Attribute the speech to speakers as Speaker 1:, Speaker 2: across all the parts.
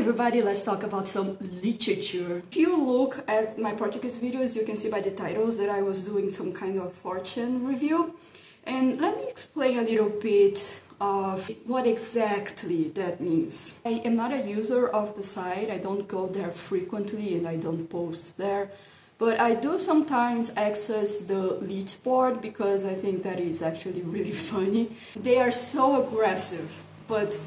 Speaker 1: everybody, let's talk about some literature. If you look at my Portuguese videos, you can see by the titles that I was doing some kind of fortune review. And let me explain a little bit of what exactly that means. I am not a user of the site, I don't go there frequently and I don't post there. But I do sometimes access the lit board because I think that is actually really funny. They are so aggressive, but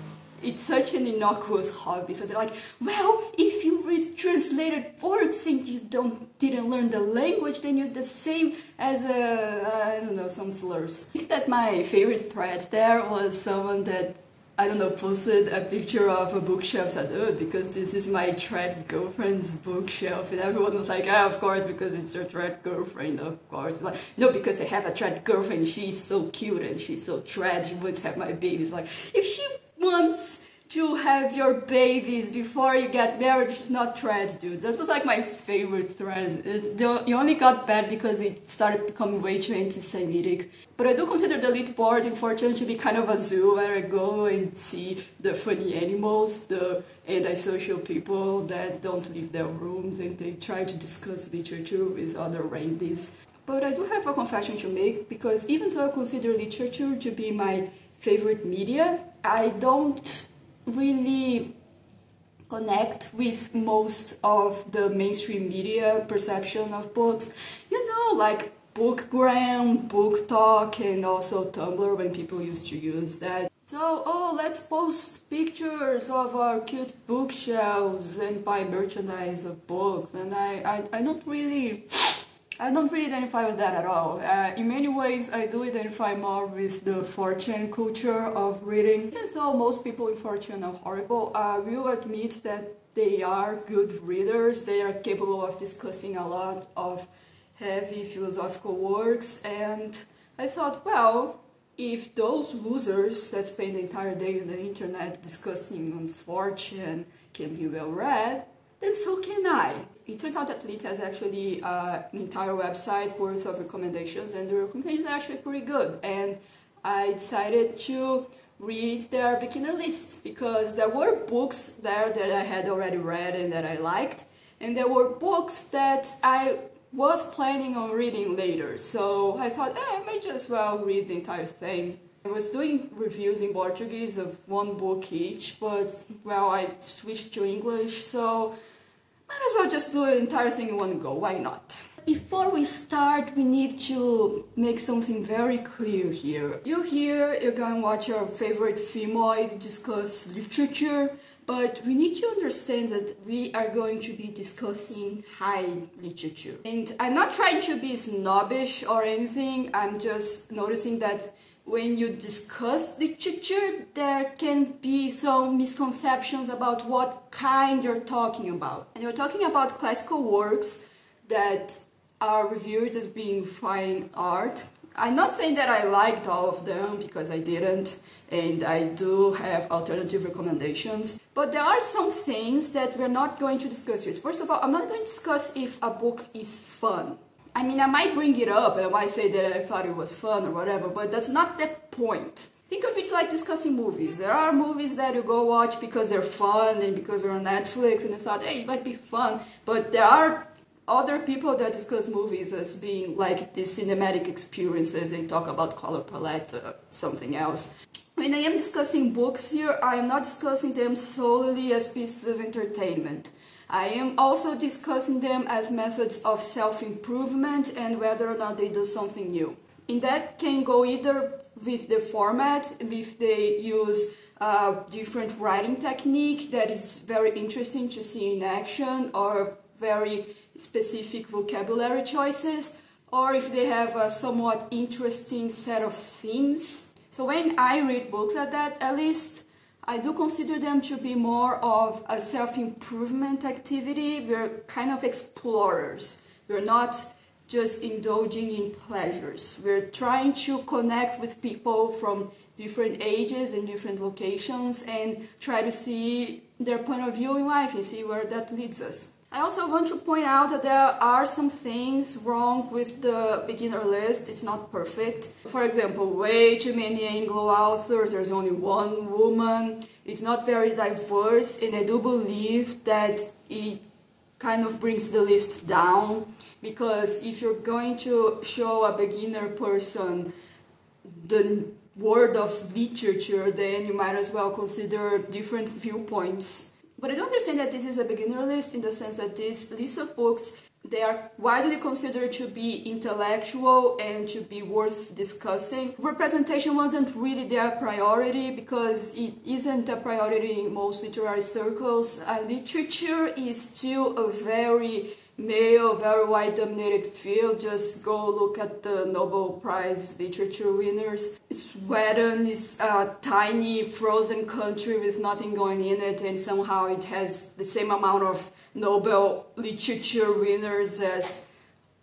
Speaker 1: it's such an innocuous hobby. So they're like, well, if you read translated works and you didn't learn the language, then you're the same as I don't know, some slurs. I think that my favorite thread there was someone that, I don't know, posted a picture of a bookshelf, said, oh, because this is my trad girlfriend's bookshelf, and everyone was like, ah, of course, because it's your trad girlfriend, of course. Like, no, because I have a trad girlfriend, she's so cute and she's so trad, she would have my babies. Like, if she wants to have your babies before you get married, she's not trad, dude. That was like my favorite thread. It only got bad because it started becoming way too anti-Semitic. But I do consider the lit board in Fortune to be kind of a zoo where I go and see the funny animals, the antisocial people that don't leave their rooms and they try to discuss literature with other randies. But I do have a confession to make, because even though I consider literature to be my favorite media, I don't really connect with most of the mainstream media perception of books. You know, like Bookgram, Book Talk, and also Tumblr, when people used to use that. So, oh, let's post pictures of our cute bookshelves and buy merchandise of books. And I don't really identify with that at all. In many ways, I do identify more with the Fortune culture of reading. Even though most people in Fortune are horrible, I will admit that they are good readers. They are capable of discussing a lot of heavy philosophical works, and I thought, well, if those losers that spend the entire day on the internet discussing on Fortune can be well read, then so can I. It turns out that Lit has actually an entire website worth of recommendations, and the recommendations are actually pretty good. And I decided to read their beginner list because there were books there that I had already read and that I liked, and there were books that I was planning on reading later. So I thought, I might just well read the entire thing. I was doing reviews in Portuguese of one book each, but well, I switched to English, so might as well just do the entire thing in one go, why not? Before we start, we need to make something very clear here. You're gonna watch your favorite femoid discuss literature, but we need to understand that we are going to be discussing high literature. And I'm not trying to be snobbish or anything, I'm just noticing that when you discuss literature, there can be some misconceptions about what kind you're talking about. And you're talking about classical works that are reviewed as being fine art. I'm not saying that I liked all of them, because I didn't, and I do have alternative recommendations. But there are some things that we're not going to discuss here. First of all, I'm not going to discuss if a book is fun. I mean, I might bring it up and I might say that I thought it was fun or whatever, but that's not the point. Think of it like discussing movies. There are movies that you go watch because they're fun and because they're on Netflix and you thought, hey, it might be fun. But there are other people that discuss movies as being like these cinematic experiences. They talk about color palette or something else. When I am discussing books here, I am not discussing them solely as pieces of entertainment. I am also discussing them as methods of self-improvement and whether or not they do something new. And that can go either with the format, if they use different writing technique that is very interesting to see in action, or very specific vocabulary choices, or if they have a somewhat interesting set of themes. So when I read books like that, at least, I do consider them to be more of a self-improvement activity. We're kind of explorers. We're not just indulging in pleasures. We're trying to connect with people from different ages and different locations and try to see their point of view in life and see where that leads us. I also want to point out that there are some things wrong with the beginner list. It's not perfect. For example, way too many Anglo authors, there's only one woman. It's not very diverse, and I do believe that it kind of brings the list down, because if you're going to show a beginner person the world of literature, then you might as well consider different viewpoints. But I do understand that this is a beginner list in the sense that this list of books, they are widely considered to be intellectual and to be worth discussing. Representation wasn't really their priority because it isn't a priority in most literary circles. Literature is still a very male, very white-dominated field. Just go look at the Nobel Prize literature winners. Sweden is a tiny, frozen country with nothing going in it, and somehow it has the same amount of Nobel literature winners as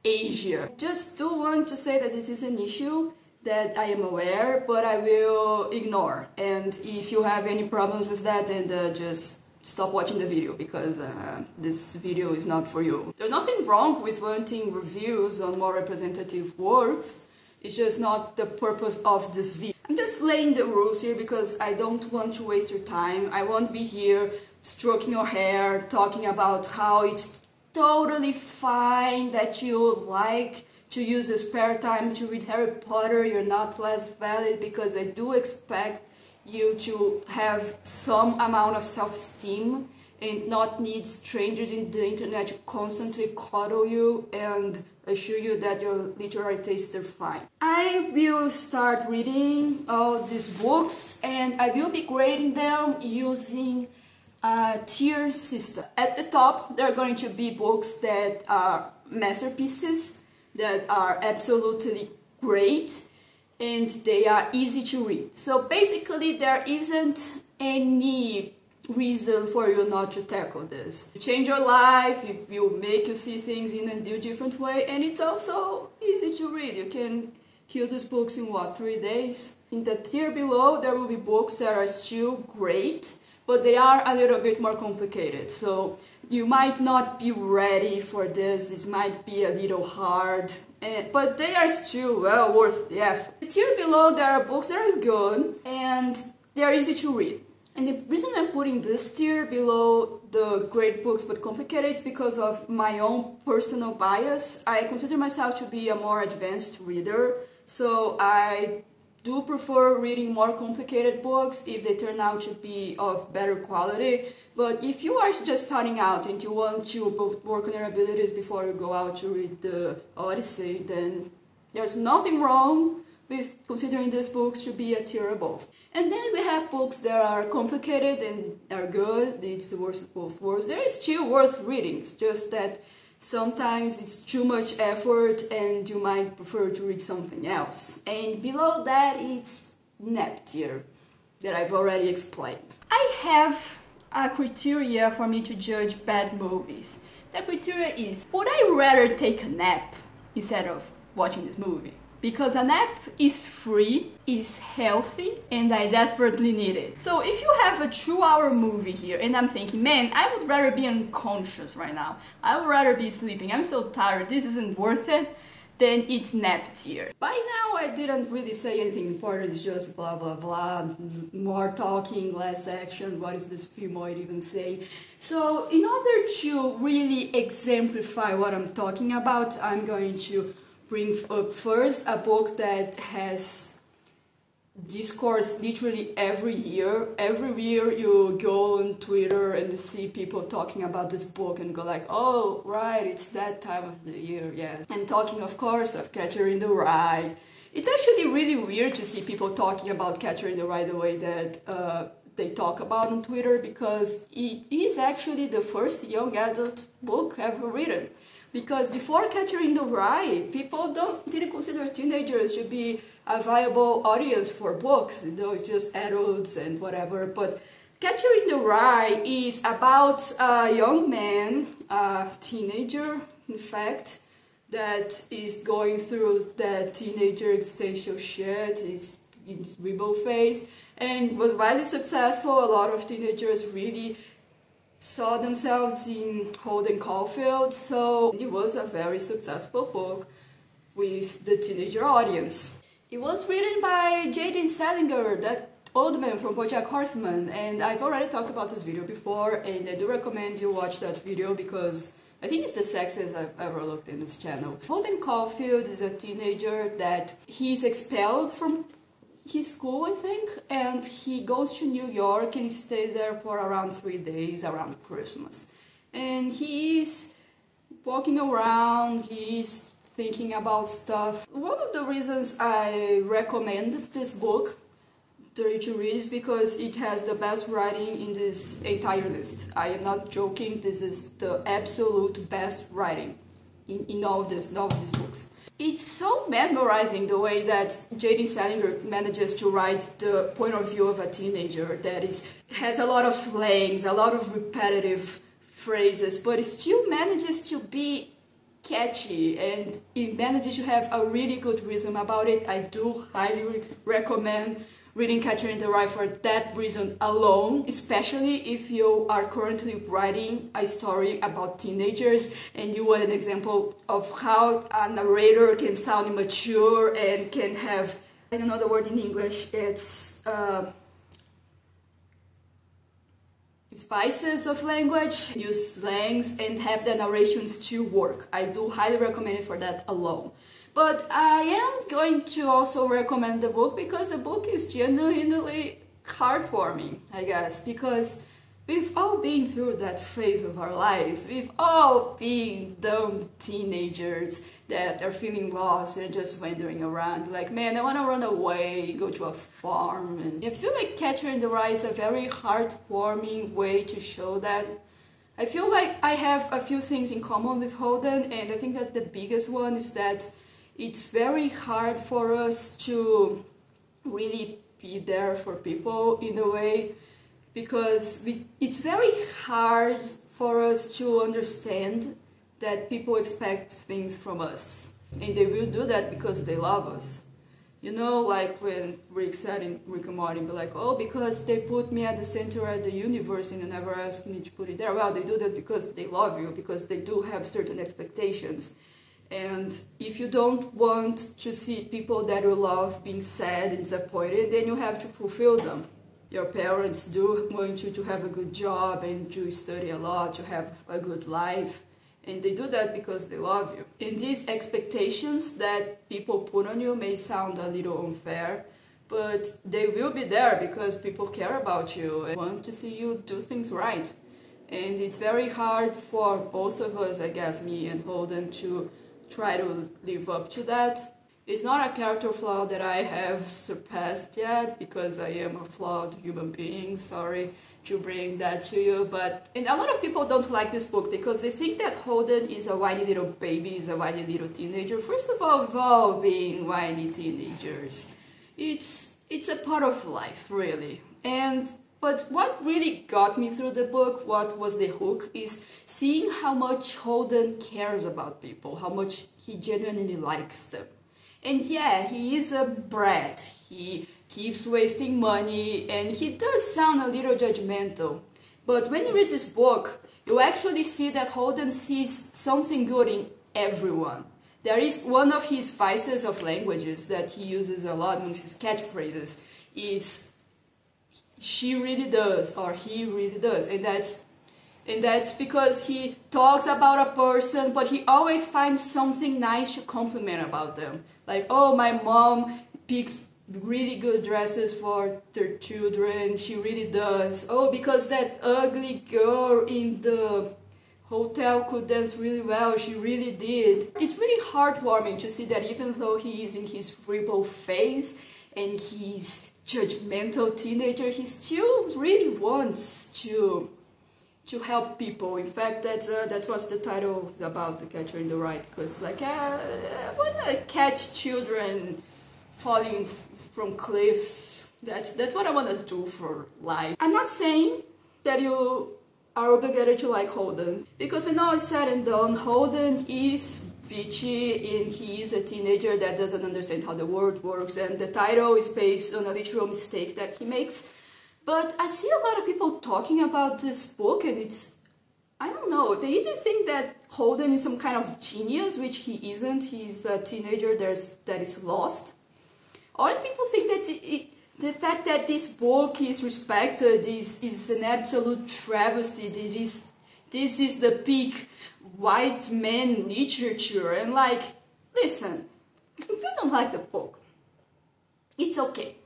Speaker 1: Asia. Just do want to say that this is an issue that I am aware, but I will ignore. And if you have any problems with that, then just stop watching the video, because this video is not for you. There's nothing wrong with wanting reviews on more representative works. It's just not the purpose of this video. I'm just laying the rules here because I don't want to waste your time. I won't be here stroking your hair, talking about how it's totally fine that you like to use the spare time to read Harry Potter. You're not less valid, because I do expect you to have some amount of self-esteem and not need strangers in the internet to constantly coddle you and assure you that your literary tastes are fine. I will start reading all these books, and I will be grading them using a tier system. At the top, there are going to be books that are masterpieces, that are absolutely great, and they are easy to read. So basically there isn't any reason for you not to tackle this. You change your life, it will make you see things in a different way, and it's also easy to read. You can kill these books in what, 3 days? In the tier below there will be books that are still great, but they are a little bit more complicated. So you might not be ready for this, this might be a little hard, but they are still well worth the effort. The tier below there are books that are good and they are easy to read. And the reason I'm putting this tier below the great books but complicated is because of my own personal bias. I consider myself to be a more advanced reader, so I do prefer reading more complicated books if they turn out to be of better quality. But if you are just starting out and you want to work on your abilities before you go out to read the Odyssey, then there's nothing wrong with considering these books to be a tier above. And then we have books that are complicated and are good. It's the worst of both worlds. There is still worth reading, it's just that sometimes it's too much effort and you might prefer to read something else. And below that it's NEP tier, that I've already explained. I have a criteria for me to judge bad movies. That criteria is, would I rather take a nap instead of watching this movie? Because a nap is free, is healthy, and I desperately need it. So if you have a 2-hour movie here and I'm thinking, man, I would rather be unconscious right now, I would rather be sleeping, I'm so tired, this isn't worth it, then it's nap tier. By now I didn't really say anything important, it's just blah blah blah, more talking, less action, what is this filmoid even saying? So in order to really exemplify what I'm talking about, I'm going to bring up first a book that has discourse literally every year. Every year you go on Twitter and you see people talking about this book and go like, oh right, it's that time of the year, yes. I'm talking of course of Catcher in the Rye. It's actually really weird to see people talking about Catcher in the Rye the way that they talk about on Twitter, because it is actually the first young adult book ever written. Because before Catcher in the Rye, people didn't consider teenagers to be a viable audience for books. You know, it's just adults and whatever. But Catcher in the Rye is about a young man, a teenager, in fact, that is going through the teenager existential shit. It's rebel phase, and was widely successful. A lot of teenagers really saw themselves in Holden Caulfield, so it was a very successful book with the teenager audience. It was written by J.D. Salinger, that old man from BoJack Horseman, and I've already talked about this video before, and I do recommend you watch that video because I think it's the sexiest I've ever looked in this channel. Holden Caulfield is a teenager that he's expelled from his school, I think, and he goes to New York and he stays there for around 3 days around Christmas. And he's walking around, he's thinking about stuff. One of the reasons I recommend this book to read is because it has the best writing in this entire list. I am not joking, this is the absolute best writing in all of these books. It's so mesmerizing the way that J.D. Salinger manages to write the point of view of a teenager that has a lot of slangs, a lot of repetitive phrases, but it still manages to be catchy and it manages to have a really good rhythm about it. I do highly recommend reading Catcher in the Rye for that reason alone, especially if you are currently writing a story about teenagers and you want an example of how a narrator can sound immature and can have, I don't know the word in English, it's spices of language, use slangs and have the narration still work. I do highly recommend it for that alone. But I am going to also recommend the book because the book is genuinely heartwarming, I guess, because we've all been through that phase of our lives. We've all been dumb teenagers that are feeling lost and just wandering around. Like, man, I want to run away, go to a farm. And I feel like Catcher in the Rye is a very heartwarming way to show that. I feel like I have a few things in common with Holden, and I think that the biggest one is that it's very hard for us to really be there for people in a way, because it's very hard for us to understand that people expect things from us, and they will do that because they love us. You know, like when Rick said in Rick and Morty, be like, oh, because they put me at the center of the universe and they never asked me to put it there. Well, they do that because they love you, because they do have certain expectations. And if you don't want to see people that you love being sad and disappointed, then you have to fulfill them. Your parents do want you to have a good job and to study a lot, to have a good life. And they do that because they love you. And these expectations that people put on you may sound a little unfair, but they will be there because people care about you and want to see you do things right. And it's very hard for both of us, I guess, me and Holden, to try to live up to that. It's not a character flaw that I have surpassed yet, because I am a flawed human being, sorry to bring that to you, and a lot of people don't like this book because they think that Holden is a whiny little baby, is a whiny little teenager. First of all, we've all been whiny teenagers. It's a part of life, really. But what really got me through the book, what was the hook, is seeing how much Holden cares about people, how much he genuinely likes them. And yeah, he is a brat, he keeps wasting money, and he does sound a little judgmental. But when you read this book, you actually see that Holden sees something good in everyone. There is one of his vices of languages that he uses a lot in his catchphrases is she really does, or he really does, and that's because he talks about a person, but he always finds something nice to compliment about them. Like, oh, my mom picks really good dresses for their children, she really does. Oh, because that ugly girl in the hotel could dance really well, she really did. It's really heartwarming to see that even though he is in his rebel phase and he's judgmental teenager, he still really wants to help people. In fact, that was the title about The Catcher in the Rye, because like I want to catch children falling from cliffs. That's what I want to do for life. I'm not saying that you are obligated to like Holden, because when all is said and done, Holden is bitchy and he is a teenager that doesn't understand how the world works, and the title is based on a literal mistake that he makes. But I see a lot of people talking about this book, and it's, I don't know, they either think that Holden is some kind of genius, which he isn't, he's a teenager that is lost. Or people think that the fact that this book is respected is an absolute travesty, this is the peak white man literature, and like, listen, if you don't like the book, it's okay.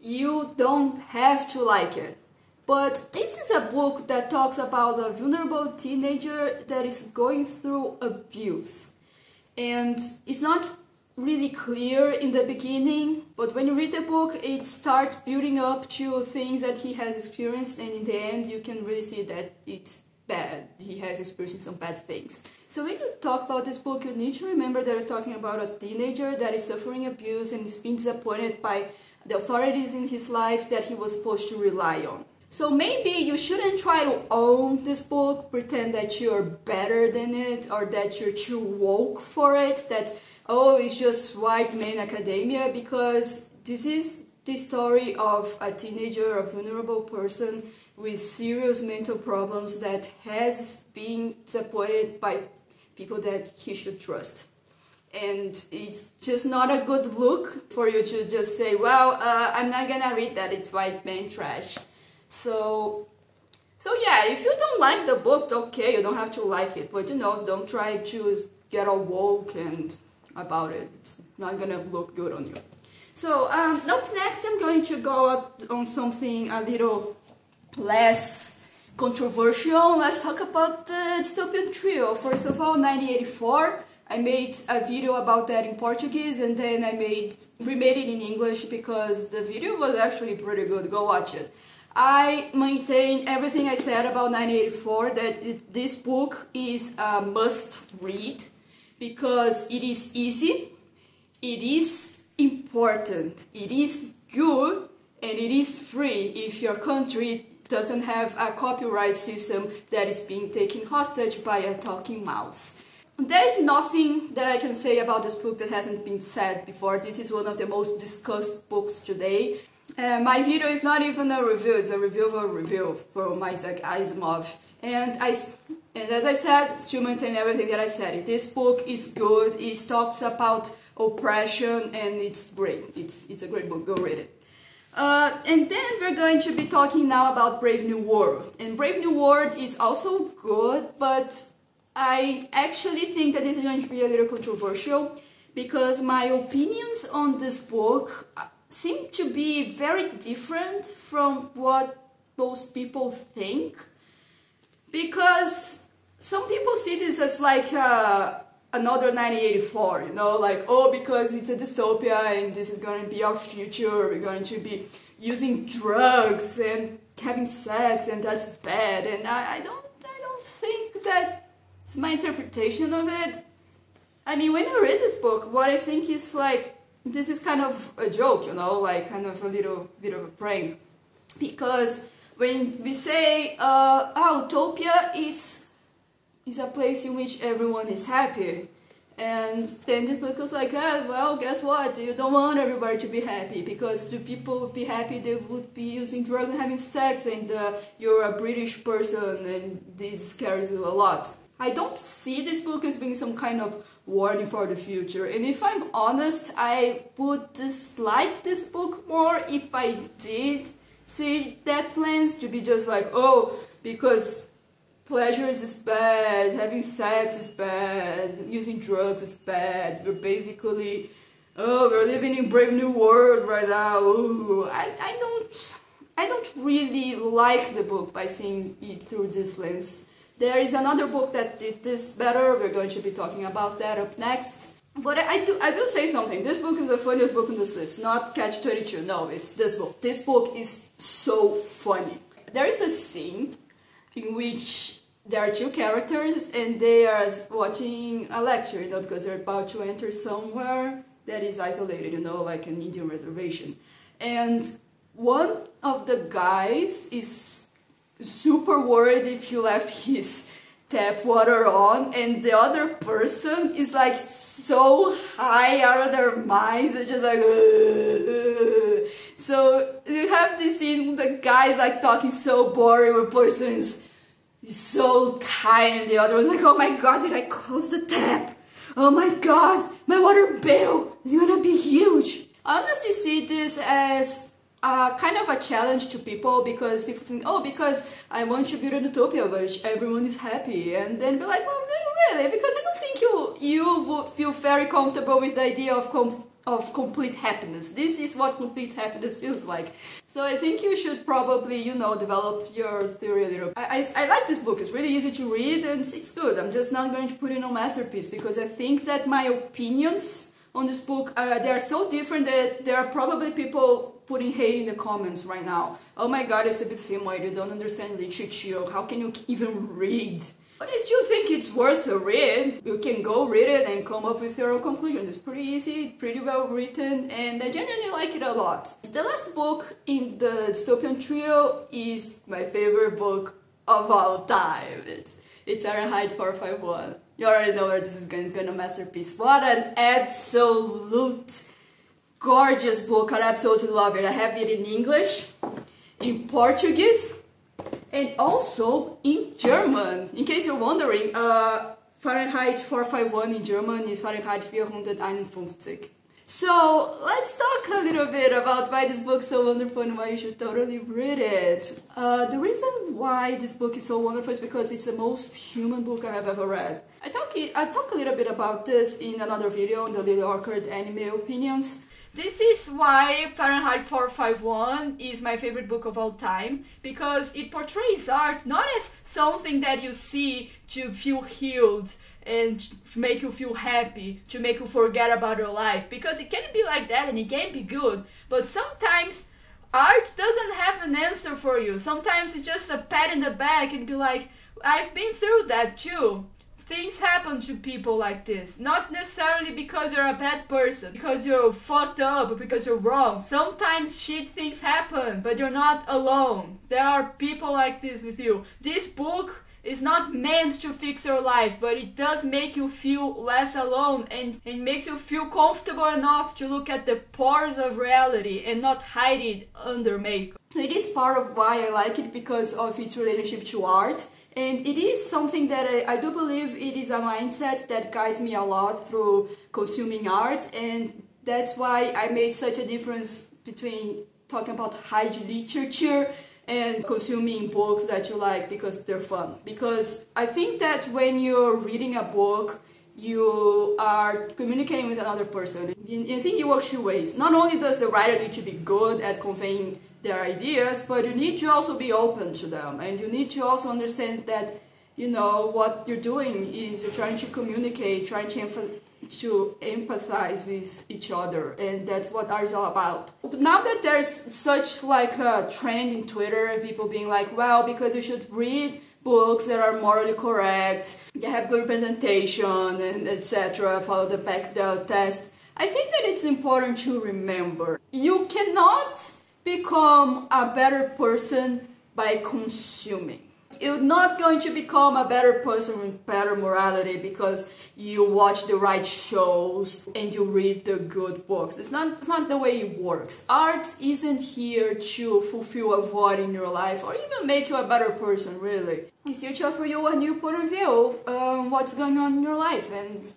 Speaker 1: You don't have to like it. But this is a book that talks about a vulnerable teenager that is going through abuse. And it's not really clear in the beginning, but when you read the book, it starts building up to things that he has experienced, and in the end you can really see that it's bad. He has experienced some bad things. So when you talk about this book, you need to remember that you're talking about a teenager that is suffering abuse and is being disappointed by the authorities in his life that he was supposed to rely on. So maybe you shouldn't try to own this book, pretend that you're better than it, or that you're too woke for it, that, oh, it's just white man academia, because this is the story of a teenager, a vulnerable person with serious mental problems that has been disappointed by people that he should trust. And it's just not a good look for you to just say, well, I'm not gonna read that, it's white man trash. So yeah, if you don't like the book, okay, you don't have to like it, but you know, don't try to get all woke and about it. It's not gonna look good on you. So up next, I'm going to go on something a little less controversial. Let's talk about the dystopian trio. First of all, 1984. I made a video about that in Portuguese, and then I remade it in English because the video was actually pretty good. Go watch it. I maintain everything I said about 1984, that this book is a must-read because it is easy, it is important, it is good, and it is free if your country doesn't have a copyright system that is being taken hostage by a talking mouse. There is nothing that I can say about this book that hasn't been said before. This is one of the most discussed books today. My video is not even a review, it's a review of a review from Isaac Asimov. And as I said, still maintain everything that I said. This book is good, it talks about oppression, and it's great. It's a great book, go read it. And then we're going to be talking now about Brave New World. And Brave New World is also good, but I actually think that this is going to be a little controversial because my opinions on this book seem to be very different from what most people think. Because some people see this as like another 1984, you know, like, oh, because it's a dystopia and this is going to be our future, we're going to be using drugs and having sex and that's bad. And I don't think that it's my interpretation of it. I mean, when I read this book, what I think is like, this is kind of a joke, you know, like kind of a little bit of a prank. Because when we say, utopia is a place in which everyone is happy. And then this book was like, well, guess what? You don't want everybody to be happy, because if people would be happy, they would be using drugs and having sex, and you're a British person, and this scares you a lot. I don't see this book as being some kind of warning for the future, and if I'm honest, I would dislike this book more if I did see that lens, to be just like, oh, because pleasure is bad, having sex is bad, using drugs is bad, we're basically, oh, we're living in Brave New World right now. Ooh. I don't really like the book by seeing it through this lens. There is another book that did this better. We're going to be talking about that up next. But I will say something. This book is the funniest book on this list. Not Catch-22. No, it's this book. This book is so funny. There is a scene in which there are two characters and they are watching a lecture, you know, because they're about to enter somewhere that is isolated, you know, like an Indian reservation. And one of the guys is super worried if you left his tap water on, and the other person is like so high out of their minds, they're just like, ugh. So you have this scene, the guy's like talking so boring, one person is so kind, and the other was like, oh my god, did I close the tap? Oh my god, my water bill is gonna be huge. I honestly see this as kind of a challenge to people, because people think, oh, because I want to build an utopia where everyone is happy, and then be like, well, no, really, because I don't think you would feel very comfortable with the idea of complete happiness. This is what complete happiness feels like. So I think you should probably, you know, develop your theory a little. I like this book. It's really easy to read and it's good. I'm just not going to put in a masterpiece, because I think that my opinions on this book, they are so different that there are probably people putting hate in the comments right now. Oh my god, it's a bit female, you don't understand literature, how can you even read? But I still think it's worth a read. You can go read it and come up with your own conclusions. It's pretty easy, pretty well written, and I genuinely like it a lot. The last book in the dystopian trio is my favorite book of all time. It's Fahrenheit 451. You already know where this is going. It's going to masterpiece. What an absolute gorgeous book. I absolutely love it. I have it in English, in Portuguese, and also in German. In case you're wondering, Fahrenheit 451 in German is Fahrenheit 451. So let's talk a little bit about why this book is so wonderful and why you should totally read it. The reason why this book is so wonderful is because it's the most human book I have ever read. I talk a little bit about this in another video on the Little Awkward Anime Opinions. This is why Fahrenheit 451 is my favorite book of all time, because it portrays art not as something that you see to feel healed and to make you feel happy, to make you forget about your life, because it can be like that and it can be good, but sometimes art doesn't have an answer for you. Sometimes it's just a pat in the back and be like, I've been through that too. Things happen to people like this, not necessarily because you're a bad person, because you're fucked up, or because you're wrong. Sometimes shit things happen, but you're not alone. There are people like this with you. This book is not meant to fix your life, but it does make you feel less alone, and makes you feel comfortable enough to look at the pores of reality and not hide it under makeup. It is part of why I like it, because of its relationship to art. And it is something that I do believe it is a mindset that guides me a lot through consuming art, and that's why I made such a difference between talking about high literature and consuming books that you like because they're fun. Because I think that when you're reading a book, you are communicating with another person. I think it works two ways. Not only does the writer need to be good at conveying their ideas, but you need to also be open to them, and you need to also understand that, you know, what you're doing is you're trying to communicate, trying to empathize with each other, and that's what art is all about. Now that there's such like a trend in Twitter, people being like, well, because you should read books that are morally correct, they have good representation, and etc., follow the Bechdel test. I think that it's important to remember, you cannot become a better person by consuming. You're not going to become a better person with better morality because you watch the right shows and you read the good books. It's not the way it works. Art isn't here to fulfill a void in your life or even make you a better person, really. It's here to offer you a new point of view on what's going on in your life, and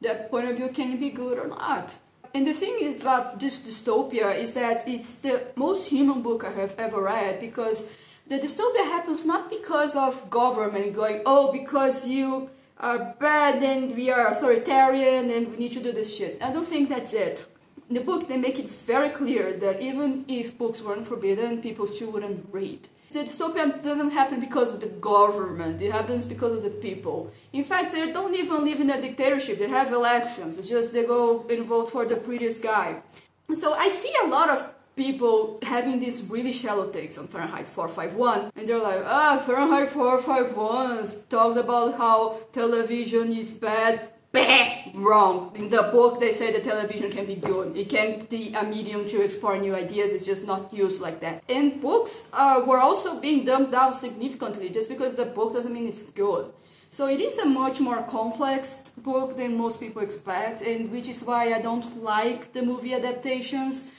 Speaker 1: that point of view can be good or not. And the thing is about this dystopia is that it's the most human book I have ever read, because the dystopia happens not because of government going, oh, because you are bad and we are authoritarian and we need to do this shit. I don't think that's it. In the book, they make it very clear that even if books weren't forbidden, people still wouldn't read. The dystopia doesn't happen because of the government, it happens because of the people. In fact, they don't even live in a dictatorship, they have elections, it's just they go and vote for the prettiest guy. So I see a lot of people having these really shallow takes on Fahrenheit 451, and they're like, Fahrenheit 451 talks about how television is bad. Bah! Wrong. In the book they say that television can be good. It can be a medium to explore new ideas, it's just not used like that. And books were also being dumbed down significantly. Just because the book doesn't mean it's good. So it is a much more complex book than most people expect, and which is why I don't like the movie adaptations.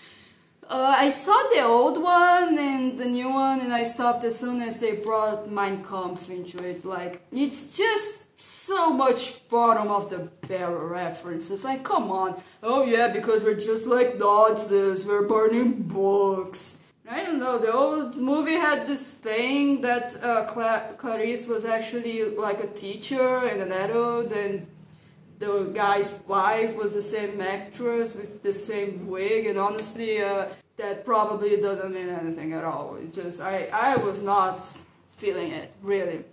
Speaker 1: I saw the old one and the new one, and I stopped as soon as they brought Mein Kampf into it. Like, it's just so much bottom of the barrel references. Like, come on. Oh yeah, because we're just like Nazis, we're burning books. I don't know, the old movie had this thing that Clarice was actually like a teacher and an adult, and the guy's wife was the same actress with the same wig, and honestly, that probably doesn't mean anything at all. It just, I was not feeling it, really.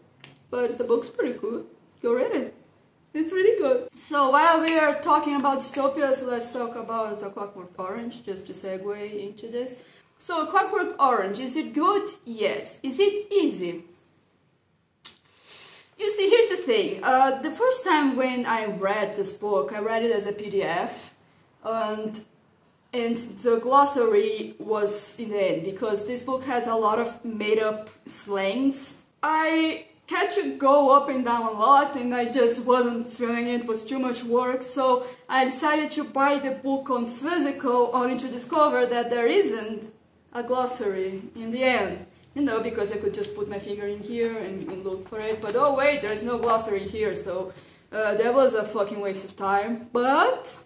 Speaker 1: But the book's pretty cool. Go read it. It's really good. So while we are talking about dystopias, let's talk about A Clockwork Orange, just to segue into this. So, Clockwork Orange, is it good? Yes. Is it easy? You see, here's the thing. The first time when I read this book, I read it as a PDF, and the glossary was in the end, because this book has a lot of made-up slangs. I had to go up and down a lot, and I just wasn't feeling it. It was too much work, so I decided to buy the book on physical, only to discover that there isn't a glossary in the end, you know, because I could just put my finger in here and look for it, but oh wait, there's no glossary here, so that was a fucking waste of time. But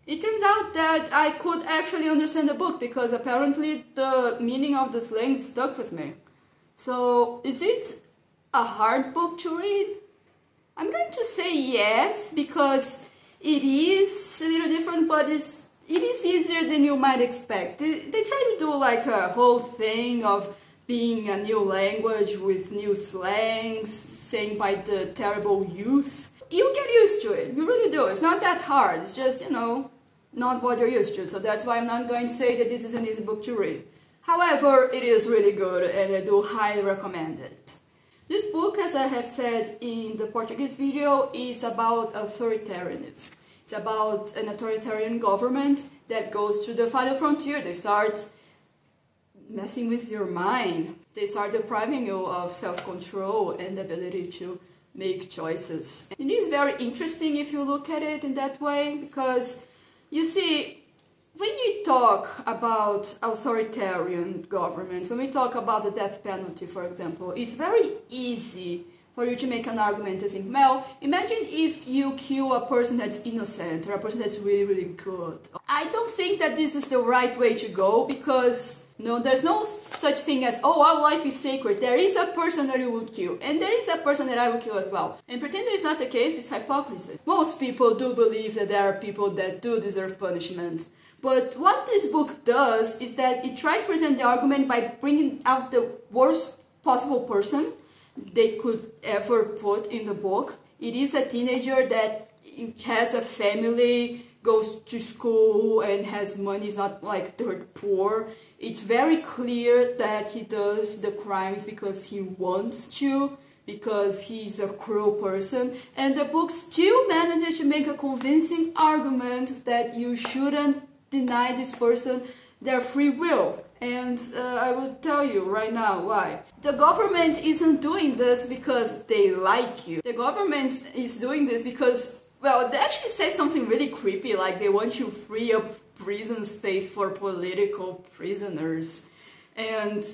Speaker 1: it turns out that I could actually understand the book, because apparently the meaning of the slang stuck with me. So, is it a hard book to read? I'm going to say yes, because it is a little different, but it is easier than you might expect. They try to do like a whole thing of being a new language with new slangs, saying by the terrible youth. You get used to it, you really do. It's not that hard, it's just, you know, not what you're used to. So that's why I'm not going to say that this is an easy book to read. However, it is really good, and I do highly recommend it. This book, as I have said in the Portuguese video, is about authoritarianism. It's about an authoritarian government that goes to the final frontier. They start messing with your mind. They start depriving you of self-control and the ability to make choices. It is very interesting if you look at it in that way, because you see, when we talk about authoritarian government, when we talk about the death penalty, for example, it's very easy for you to make an argument as in, well, imagine if you kill a person that's innocent or a person that's really, really good. I don't think that this is the right way to go, because no, there's no such thing as, oh, our life is sacred. There is a person that you would kill, and there is a person that I would kill as well. And pretend that is not the case, it's hypocrisy. Most people do believe that there are people that do deserve punishment. But what this book does is that it tries to present the argument by bringing out the worst possible person they could ever put in the book. It is a teenager that has a family, goes to school and has money, is not like dirt poor. It's very clear that he does the crimes because he wants to, because he's a cruel person, and the book still manages to make a convincing argument that you shouldn't deny this person their free will. And I will tell you right now why. The government isn't doing this because they like you. The government is doing this because, well, they actually say something really creepy, like they want to free up prison space for political prisoners. And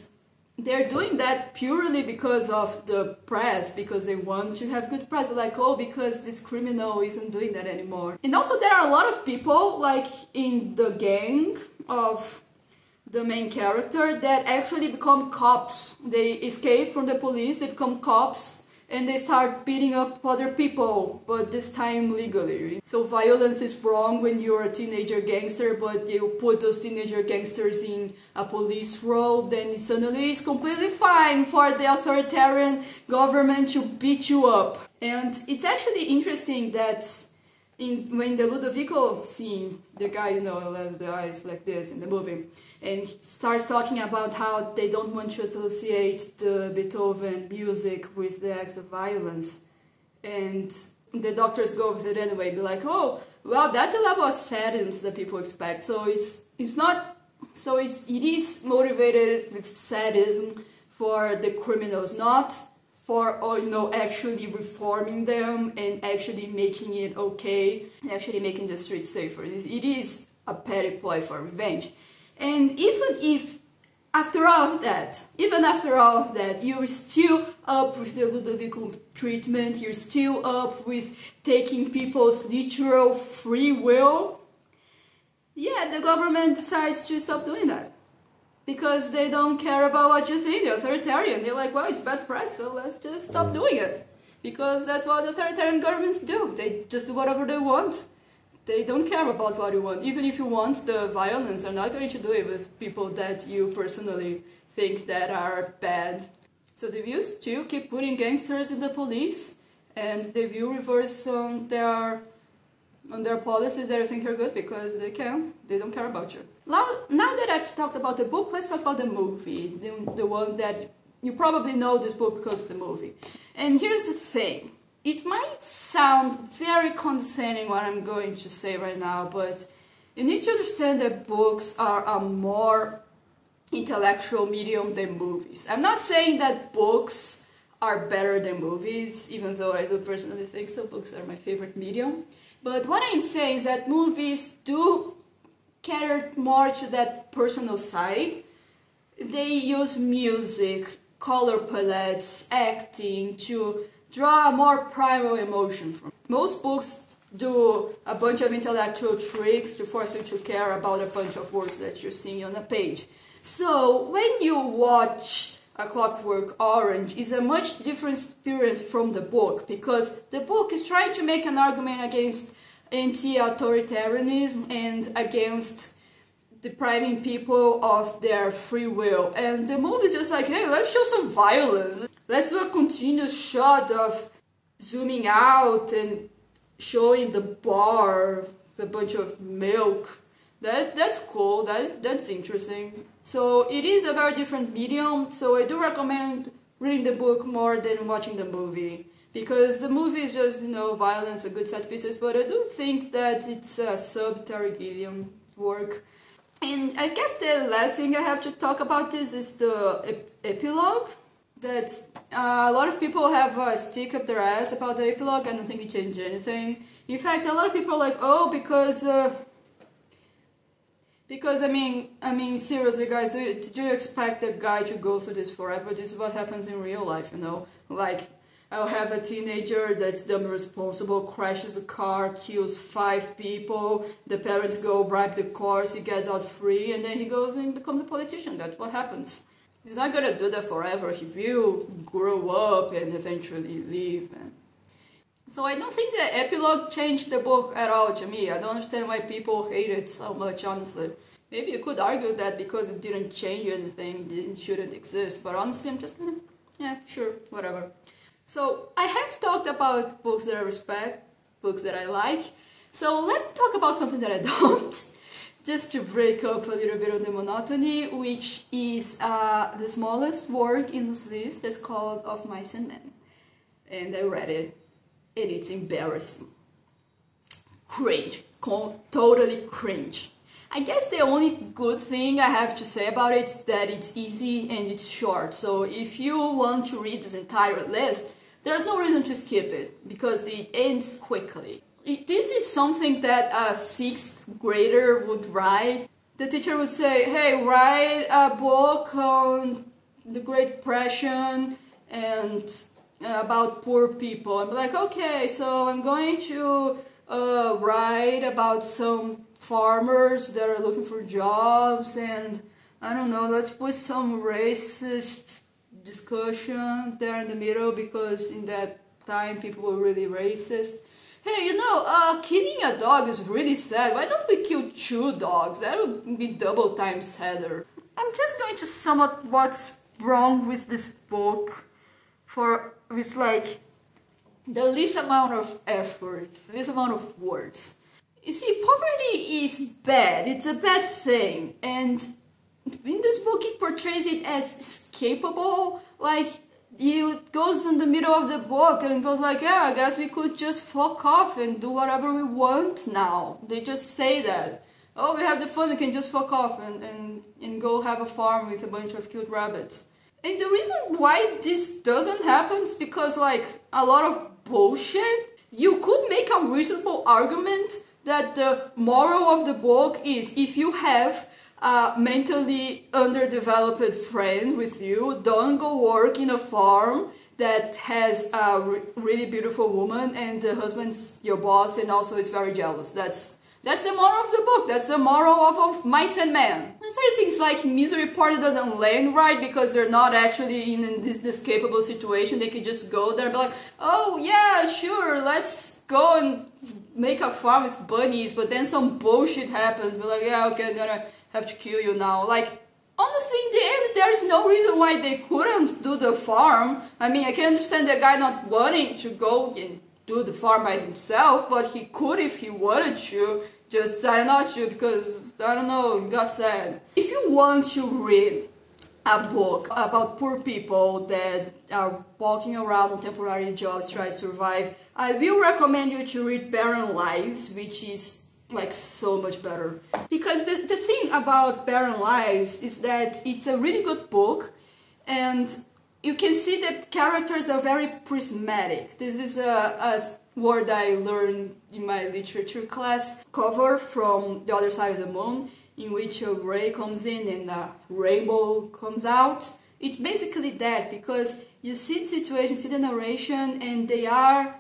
Speaker 1: they're doing that purely because of the press, because they want to have good press. But like, oh, because this criminal isn't doing that anymore. And also there are a lot of people, like in the gang of the main character, that actually become cops. They escape from the police, they become cops, and they start beating up other people, but this time legally. So violence is wrong when you're a teenager gangster, but you put those teenager gangsters in a police role, then suddenly it's completely fine for the authoritarian government to beat you up. And it's actually interesting that when the Ludovico scene, the guy, you know, has the eyes like this in the movie, and he starts talking about how they don't want to associate the Beethoven music with the acts of violence, and the doctors go with it anyway, be like, oh, well, that's the level of sadism that people expect. So it is motivated with sadism for the criminals, not for, you know, actually reforming them and actually making it okay, and actually making the streets safer. It is a petty ploy for revenge. And even if after all of that, you're still up with the Ludovico treatment, you're still up with taking people's literal free will, yeah, the government decides to stop doing that. Because they don't care about what you think, they're authoritarian. They're like, well, it's bad press, so let's just stop doing it. Because that's what authoritarian governments do. They just do whatever they want. They don't care about what you want. Even if you want the violence, they're not going to do it with people that you personally think that are bad. So they will still keep putting gangsters in the police, and they will reverse on their policies that you think are good because they can. They don't care about you. Now that I've talked about the book, let's talk about the movie. The one that you probably know this book because of the movie. And here's the thing. It might sound very condescending what I'm going to say right now, but you need to understand that books are a more intellectual medium than movies. I'm not saying that books are better than movies, even though I do personally think so. Books are my favorite medium. But what I'm saying is that movies do cater more to that personal side. They use music, color palettes, acting to draw a more primal emotion from. Most books do a bunch of intellectual tricks to force you to care about a bunch of words that you're seeing on a page. So when you watch A Clockwork Orange, it's a much different experience from the book, because the book is trying to make an argument against anti-authoritarianism and against depriving people of their free will. And the movie is just like, hey, let's show some violence. Let's do a continuous shot of zooming out and showing the bar with a bunch of milk. That's cool, that's interesting. So it is a very different medium, so I do recommend reading the book more than watching the movie. Because the movie is just, you know, violence, a good set pieces, but I do think that it's a sub-Terry Gilliam work. And I guess the last thing I have to talk about is the epilogue. That a lot of people have a stick up their ass about the epilogue. I don't think it changed anything. In fact, a lot of people are like, oh, because I mean, seriously, guys, did you expect a guy to go through this forever? This is what happens in real life, you know? Like, I'll have a teenager that's dumb and irresponsible, crashes a car, kills 5 people, the parents go bribe the course, he gets out free, and then he goes and becomes a politician. That's what happens. He's not gonna do that forever. He will grow up and eventually leave. So I don't think the epilogue changed the book at all to me. I don't understand why people hate it so much, honestly. Maybe you could argue that because it didn't change anything, it shouldn't exist, but honestly I'm just, yeah, sure, whatever. So I have talked about books that I respect, books that I like, so let me talk about something that I don't, just to break up a little bit of the monotony, which is the smallest work in this list that's called Of Mice and Men. And I read it, and it's embarrassing. Cringe, totally cringe. I guess the only good thing I have to say about it is that it's easy and it's short. So if you want to read this entire list, there's no reason to skip it, because it ends quickly. This is something that a 6th grader would write. The teacher would say, hey, write a book on the Great Depression and about poor people. I'm like, okay, so I'm going to write about some farmers that are looking for jobs, and I don't know, let's put some racist discussion there in the middle, because in that time people were really racist. Hey, you know, killing a dog is really sad. Why don't we kill 2 dogs? That would be double time sadder. I'm just going to sum up what's wrong with this book with like the least amount of effort, least amount of words. You see, poverty is bad. It's a bad thing, and in this book it portrays it as escapable. Like, it goes in the middle of the book and goes like, yeah, I guess we could just fuck off and do whatever we want now. They just say that. Oh, we have the fun, we can just fuck off and go have a farm with a bunch of cute rabbits. And the reason why this doesn't happen is because, like, a lot of bullshit. You could make a reasonable argument that the moral of the book is, if you have a mentally underdeveloped friend with you. Don't go work in a farm that has a really beautiful woman and the husband's your boss and also is very jealous. That's the moral of the book. That's the moral of Mice and Men. There's other things like Misery Party doesn't land right because they're not actually in this inescapable situation. They could just go there and be like, oh yeah, sure, let's go and make a farm with bunnies, but then some bullshit happens. Be like, yeah, okay, I'm gonna have to kill you now. Like, honestly, in the end, there's no reason why they couldn't do the farm. I mean, I can understand the guy not wanting to go and do the farm by himself, but he could if he wanted to, just decided not to because, I don't know, he got sad. If you want to read a book about poor people that are walking around on temporary jobs trying to survive, I will recommend you to read Barren Lives, which is like so much better. Because the thing about Barren Lives is that it's a really good book and you can see that characters are very prismatic. This is a word I learned in my literature class. Cover from The Other Side of the Moon, in which a ray comes in and a rainbow comes out. It's basically that, because you see the situation, see the narration, and they are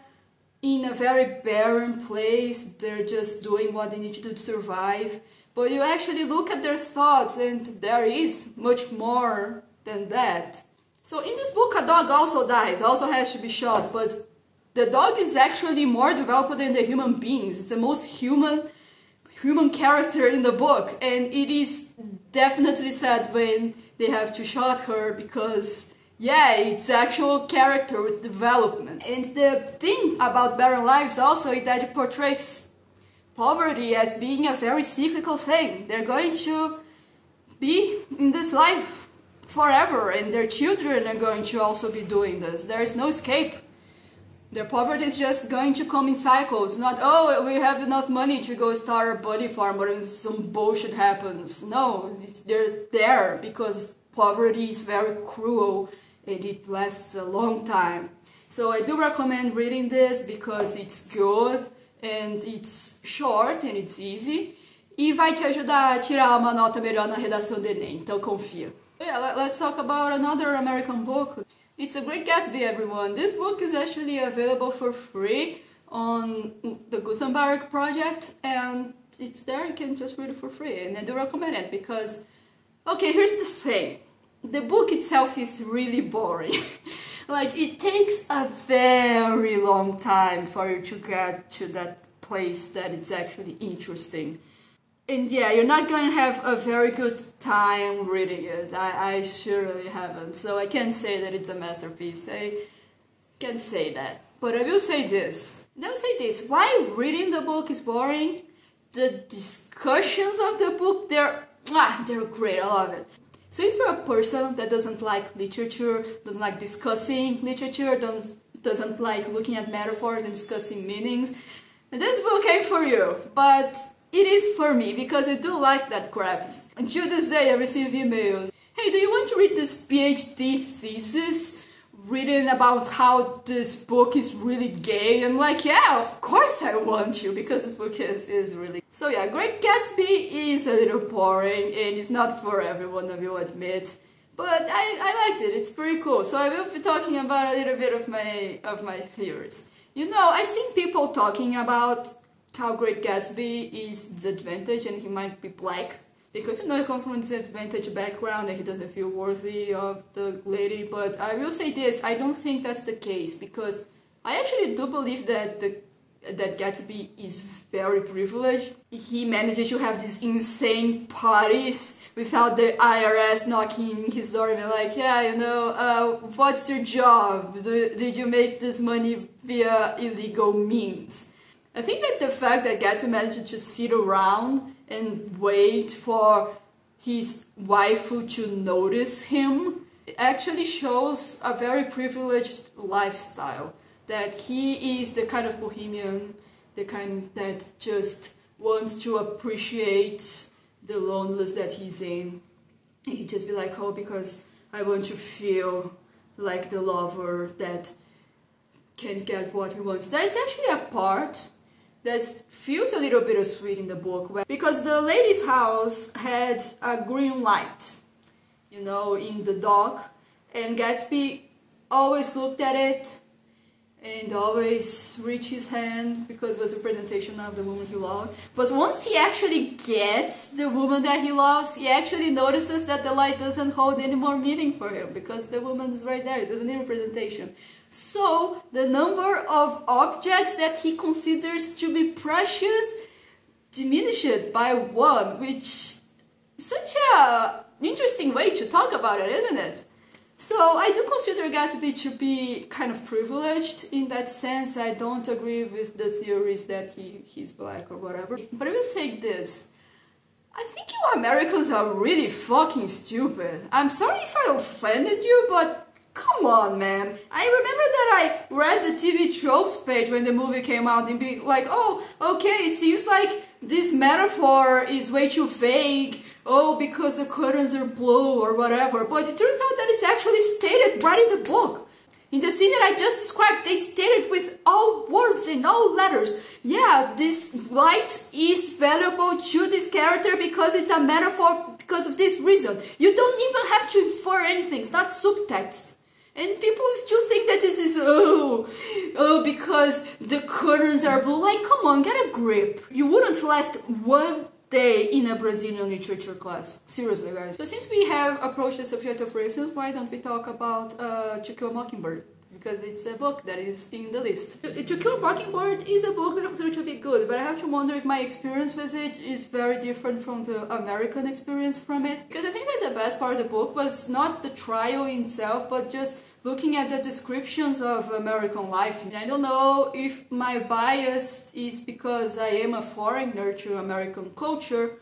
Speaker 1: in a very barren place. They're just doing what they need to do to survive. But you actually look at their thoughts and there is much more than that. So in this book, a dog also dies, also has to be shot, but the dog is actually more developed than the human beings. It's the most human character in the book, and it is definitely sad when they have to shot her because, yeah, it's actual character with development. And the thing about Barren Lives also is that it portrays poverty as being a very cyclical thing. They're going to be in this life forever, and their children are going to also be doing this. There is no escape. Their poverty is just going to come in cycles, not, oh, we have enough money to go start a bunny farm, but some bullshit happens. No, they're there because poverty is very cruel and it lasts a long time. So I do recommend reading this because it's good and it's short and it's easy. E vai te ajudar a tirar uma nota melhor na redação do Enem, então confia. Yeah, let's talk about another American book. It's A Great Gatsby, everyone. This book is actually available for free on the Gutenberg project, and it's there, you can just read it for free, and I do recommend it because, okay, here's the thing. The book itself is really boring. Like, it takes a very long time for you to get to that place that it's actually interesting. And yeah, you're not going to have a very good time reading it. I surely haven't. So I can't say that it's a masterpiece. I can't say that. But I will say this. Why reading the book is boring? The discussions of the book, they're great. I love it. So if you're a person that doesn't like literature, doesn't like discussing literature, doesn't like looking at metaphors and discussing meanings, this book ain't for you. But it is for me, because I do like that crap. Until this day I receive emails. Hey, do you want to read this PhD thesis written about how this book is really gay? I'm like, yeah, of course I want to, because this book is really... So yeah, Great Gatsby is a little boring and it's not for everyone, I will admit. But I liked it, it's pretty cool. So I will be talking about a little bit of my theories. You know, I've seen people talking about how Great Gatsby is disadvantaged and he might be black because, you know, he comes from a disadvantaged background and he doesn't feel worthy of the lady. But I will say this, I don't think that's the case, because I actually do believe that that Gatsby is very privileged. He manages to have these insane parties without the IRS knocking his door and be like, yeah, you know, what's your job? Did you make this money via illegal means? I think that the fact that Gatsby managed to sit around and wait for his waifu to notice him actually shows a very privileged lifestyle. That he is the kind of bohemian, the kind that just wants to appreciate the loneliness that he's in. And he'd just be like, oh, because I want to feel like the lover that can get what he wants. There is actually a part that feels a little bittersweet in the book, because the lady's house had a green light, you know, in the dock, and Gatsby always looked at it and always reached his hand because it was a presentation of the woman he loved. But once he actually gets the woman that he loves, he actually notices that the light doesn't hold any more meaning for him because the woman is right there. It doesn't need a presentation. So the number of objects that he considers to be precious diminished by one, which is such a interesting way to talk about it, isn't it? So I do consider Gatsby to be kind of privileged in that sense. I don't agree with the theories that he's black or whatever. But I will say this. I think you Americans are really fucking stupid. I'm sorry if I offended you, but come on, man. I remember that I read the TV tropes page when the movie came out and be like, oh, okay, it seems like this metaphor is way too vague. Oh, because the curtains are blue or whatever. But it turns out that it's actually stated right in the book. In the scene that I just described, they stated with all words and all letters. Yeah, this light is valuable to this character because it's a metaphor because of this reason. You don't even have to infer anything. It's not subtext. And people still think that this is, because the curtains are blue. Like, come on, get a grip. You wouldn't last one day in a Brazilian literature class. Seriously, guys. So since we have approached the subject of racism, why don't we talk about To Kill a Mockingbird? Because it's a book that is in the list. To Kill a Mockingbird is a book that I consider to be good, but I have to wonder if my experience with it is very different from the American experience from it. Because I think that the best part of the book was not the trial itself, but just looking at the descriptions of American life. And I don't know if my bias is because I am a foreigner to American culture,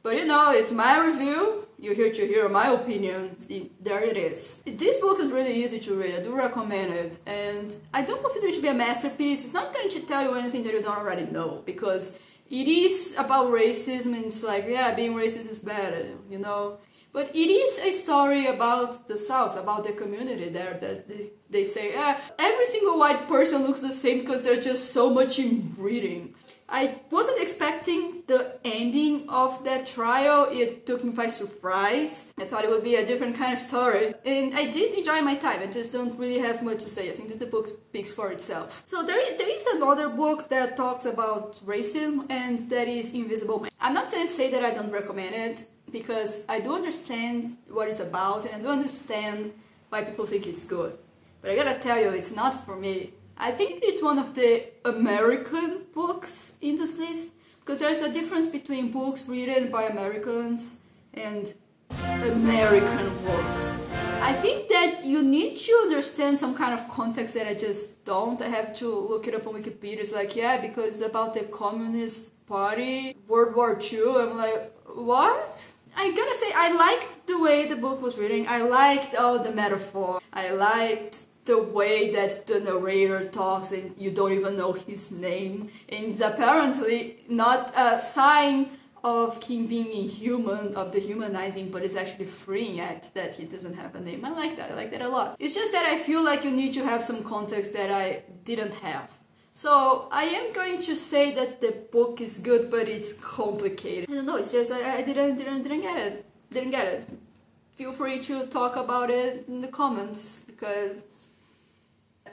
Speaker 1: but you know, it's my review. You're here to hear my opinion. There it is. This book is really easy to read. I do recommend it. And I don't consider it to be a masterpiece. It's not going to tell you anything that you don't already know, because it is about racism, and it's like, yeah, being racist is bad, you know. But it is a story about the South, about the community there, that they say, every single white person looks the same because there's just so much inbreeding. I wasn't expecting the ending of that trial. It took me by surprise. I thought it would be a different kind of story. And I did enjoy my time. I just don't really have much to say. I think that the book speaks for itself. So there is another book that talks about racism, and that is Invisible Man. I'm not going to say that I don't recommend it, because I do understand what it's about, and I do understand why people think it's good. But I gotta tell you, it's not for me. I think it's one of the American books in this list, because there's a difference between books written by Americans and American books. I think that you need to understand some kind of context that I just don't. I have to look it up on Wikipedia. It's like, yeah, because it's about the Communist Party, World War II. I'm like, what? I gotta say, I liked the way the book was written. I liked all the metaphor. I liked the way that the narrator talks and you don't even know his name. And it's apparently not a sign of him being inhuman, of the humanizing, but it's actually freeing act that he doesn't have a name. I like that a lot. It's just that I feel like you need to have some context that I didn't have. So I am going to say that the book is good, but it's complicated. I don't know, it's just I didn't get it. Feel free to talk about it in the comments, because...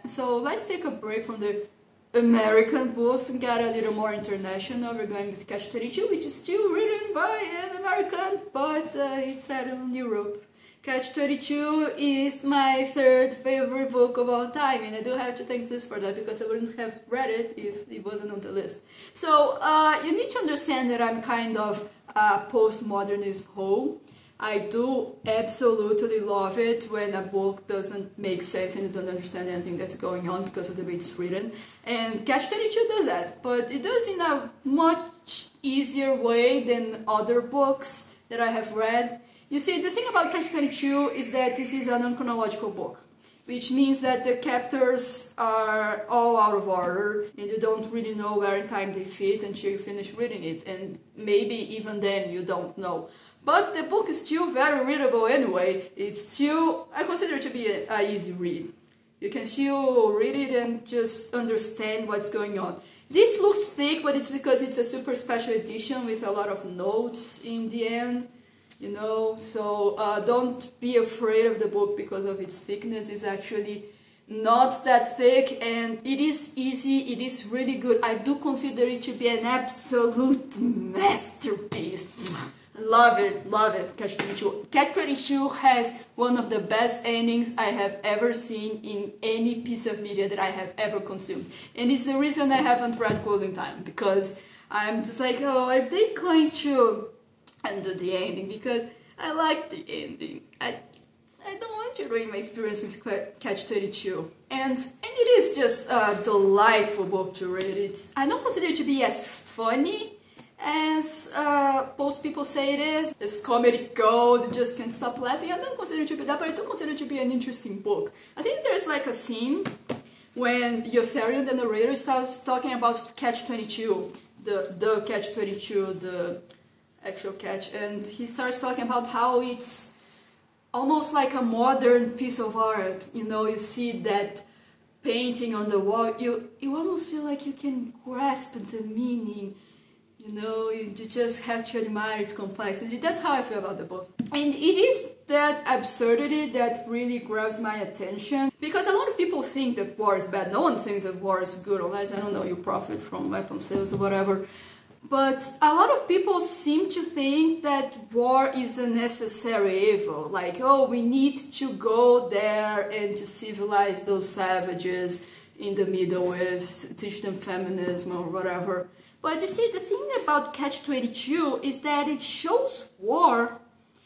Speaker 1: So let's take a break from the American books and get a little more international. We're going with Catch-22, which is still written by an American, but it's set in Europe. Catch-22 is my third favorite book of all time, and I do have to thank this for that, because I wouldn't have read it if it wasn't on the list. So you need to understand that I'm kind of a postmodernist hoe. I do absolutely love it when a book doesn't make sense and you don't understand anything that's going on because of the way it's written. And Catch-22 does that, but it does in a much easier way than other books that I have read. You see, the thing about Catch-22 is that this is a non-chronological book, which means that the chapters are all out of order and you don't really know where in time they fit until you finish reading it, and maybe even then you don't know. But the book is still very readable anyway. It's still, I consider it to be an easy read. You can still read it and just understand what's going on. This looks thick, but it's because it's a super special edition with a lot of notes in the end, you know, so don't be afraid of the book because of its thickness. It's actually not that thick, and it is easy, it is really good. I do consider it to be an absolute masterpiece. Love it, love it. Catch-22. Catch-22 has one of the best endings I have ever seen in any piece of media that I have ever consumed. And it's the reason I haven't read Closing Time, because I'm just like, oh, are they going to undo the ending? Because I like the ending. I don't want to ruin my experience with Catch-22. And it is just a delightful book to read. I don't consider it to be as funny as most people say it is. It's comedy gold, you just can't stop laughing. I don't consider it to be that, but I do consider it to be an interesting book. I think there's like a scene when Yossarian, the narrator, starts talking about Catch-22, the Catch-22, the actual catch, and he starts talking about how it's almost like a modern piece of art. You know, you see that painting on the wall, you almost feel like you can grasp the meaning. You know, you just have to admire its complexity. That's how I feel about the book. And it is that absurdity that really grabs my attention. Because a lot of people think that war is bad. No one thinks that war is good, unless, I don't know, you profit from weapon sales or whatever. But a lot of people seem to think that war is a necessary evil. Like, oh, we need to go there and to civilize those savages in the Middle West, teach them feminism or whatever. But you see, the thing about Catch-22 is that it shows war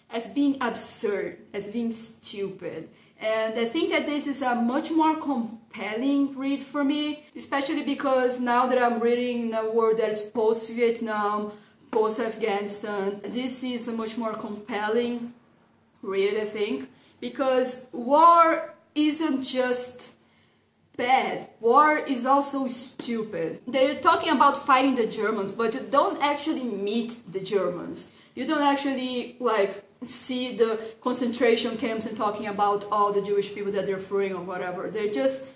Speaker 1: as being absurd, as being stupid. And I think that this is a much more compelling read for me, especially because now that I'm reading in a world that is post-Vietnam, post-Afghanistan, this is a much more compelling read, I think, because war isn't just bad. War is also stupid. They're talking about fighting the Germans, but you don't actually meet the Germans. You don't actually, like, see the concentration camps and talking about all the Jewish people that they're freeing or whatever. They're just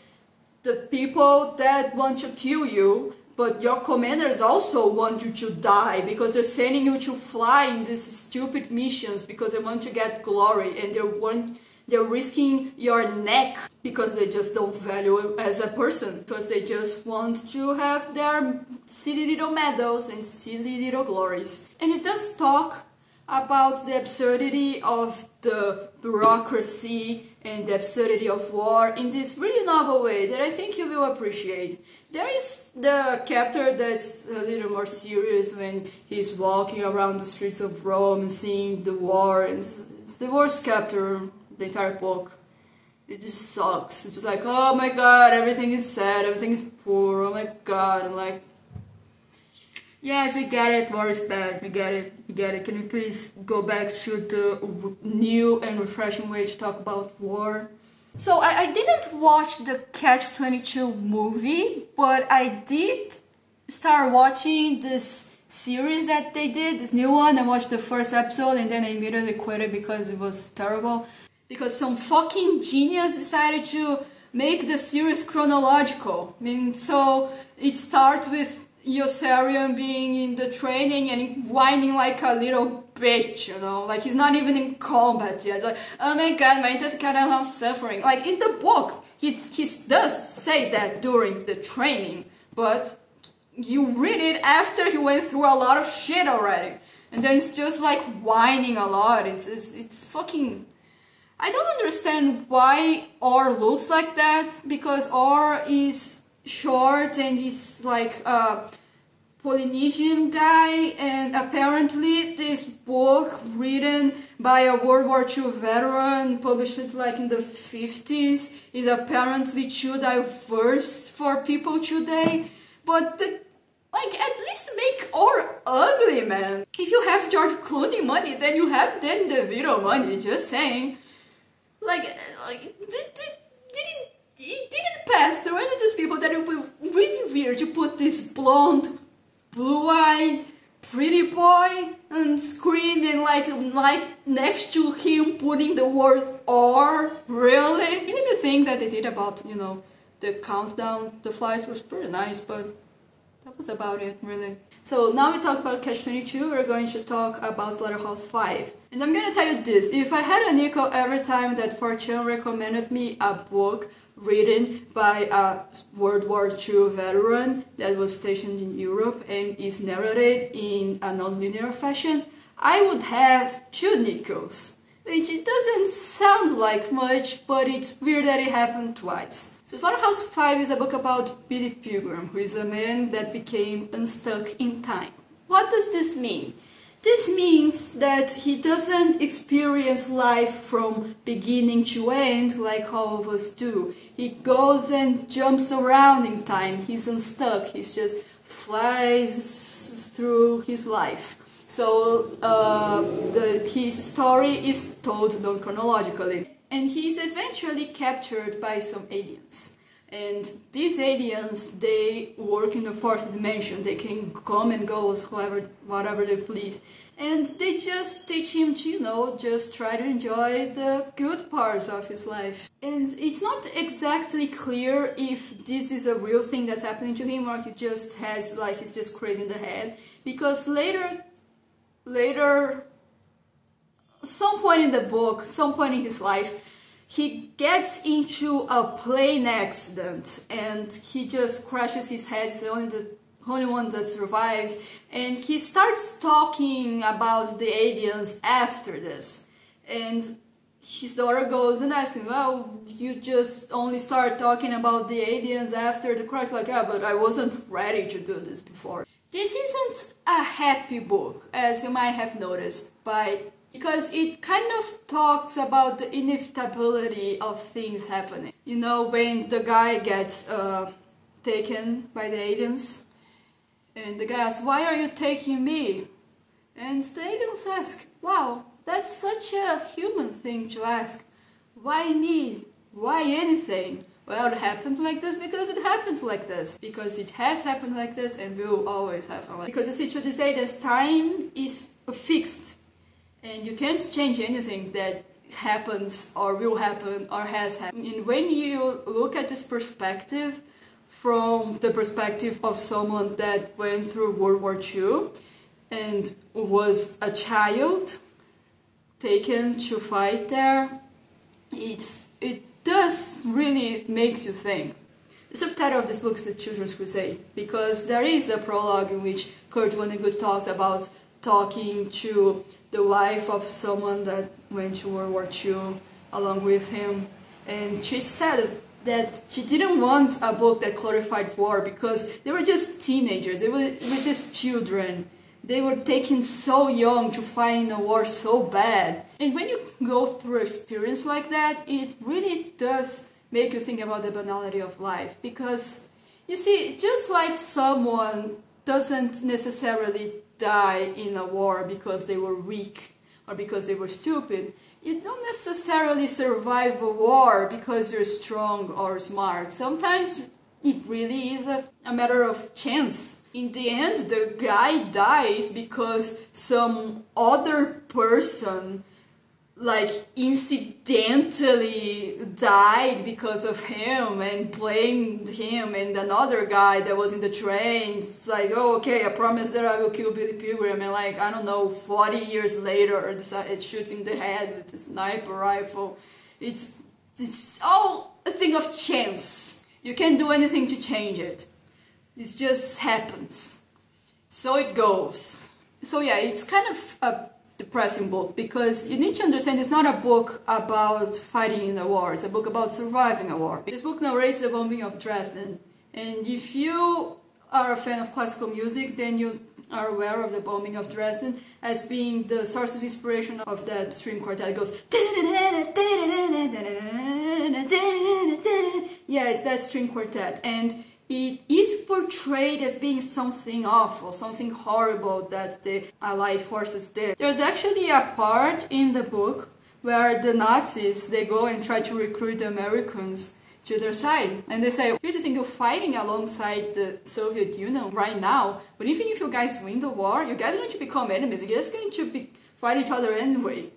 Speaker 1: the people that want to kill you, but your commanders also want you to die because they're sending you to fly in these stupid missions because they want to get glory, and they're risking your neck because they just don't value you as a person, because they just want to have their silly little medals and silly little glories. And it does talk about the absurdity of the bureaucracy and the absurdity of war in this really novel way that I think you will appreciate. There is the chapter that's a little more serious when he's walking around the streets of Rome and seeing the war, and it's the worst chapter in the entire book. It just sucks. It's just like, oh my god, everything is sad, everything is poor, oh my god. I'm like, yes, we get it, war is bad, we get it, we get it. Can you please go back to the new and refreshing way to talk about war? So I didn't watch the Catch-22 movie, but I did start watching this series that they did, this new one. I watched the first episode and then I immediately quit it because it was terrible. Because some fucking genius decided to make the series chronological. I mean, so it starts with Yossarian being in the training and whining like a little bitch, you know, like he's not even in combat yet. It's like, oh my god, my entire character now suffering. Like in the book, he does say that during the training, but you read it after he went through a lot of shit already, and then it's just like whining a lot. It's fucking. I don't understand why Or looks like that, because Or is short and he's like a Polynesian guy, and apparently this book written by a World War II veteran, published like in the 50s, is apparently too diverse for people today. But like, at least make Or ugly, man. If you have George Clooney money, then you have Danny DeVito money, just saying. Like it didn't pass through any of these people that it would be really weird to put this blonde, blue-eyed, pretty boy on screen and like next to him putting the word "or." Really? Even the thing that they did about, you know, the countdown, the flights was pretty nice, but that was about it, really. So now we talked about Catch-22, we're going to talk about Slaughterhouse 5. And I'm gonna tell you this, if I had a nickel every time that Fortune recommended me a book written by a World War II veteran that was stationed in Europe and is narrated in a non-linear fashion, I would have 2 nickels. Which it doesn't sound like much, but it's weird that it happened twice. So Slaughterhouse 5 is a book about Billy Pilgrim, who is a man that became unstuck in time. What does this mean? This means that he doesn't experience life from beginning to end like all of us do. He goes and jumps around in time, he's unstuck, he just flies through his life. So his story is told non-chronologically. And he's eventually captured by some aliens. And these aliens, they work in the fourth dimension. They can come and go whatever they please. And they just teach him to, you know, just try to enjoy the good parts of his life. And it's not exactly clear if this is a real thing that's happening to him or he just has, like, he's just crazy in the head. Because later, some point in the book, some point in his life, he gets into a plane accident and he just crashes his head. He's the only one that survives, and he starts talking about the aliens after this. And his daughter goes and asks him, well, you just only start talking about the aliens after the crash. Like, yeah, but I wasn't ready to do this before. This isn't a happy book, as you might have noticed, because it kind of talks about the inevitability of things happening. You know, when the guy gets taken by the aliens, and the guy asks, why are you taking me? And the aliens ask, wow, that's such a human thing to ask. Why me? Why anything? Well, it happened like this because it happened like this. Because it has happened like this and will always happen like this. Because you see, to say this, time is fixed. And you can't change anything that happens or will happen or has happened. And when you look at this perspective, from the perspective of someone that went through World War II and was a child taken to fight there, it does really makes you think. The subtitle of this book is The Children's Crusade, because there is a prologue in which Kurt Vonnegut talks about talking to the wife of someone that went to World War II along with him, and she said that she didn't want a book that glorified war because they were just teenagers, they were just children. They were taken so young to fight in a war so bad. And when you go through an experience like that, it really does make you think about the banality of life. Because, you see, just like someone doesn't necessarily die in a war because they were weak or because they were stupid, you don't necessarily survive a war because you're strong or smart. Sometimes it really is a matter of chance. In the end, the guy dies because some other person, like, incidentally died because of him and blamed him, and another guy that was in the train, it's like, oh, okay, I promise that I will kill Billy Pilgrim, and like, I don't know, 40 years later, it shoots him in the head with a sniper rifle. It's all a thing of chance. You can't do anything to change it. It just happens. So it goes. So yeah, it's kind of a depressing book, because you need to understand it's not a book about fighting in a war, it's a book about surviving a war. This book narrates the bombing of Dresden, and if you are a fan of classical music, then you are aware of the bombing of Dresden as being the source of inspiration of that string quartet. It goes, yeah, it's that string quartet, and it is portrayed as being something awful, something horrible that the Allied forces did. There's actually a part in the book where the Nazis, they go and try to recruit the Americans to their side. And they say, here's the thing, you're fighting alongside the Soviet Union right now, but even if you guys win the war, you guys are going to become enemies, you're just going to fight each other anyway.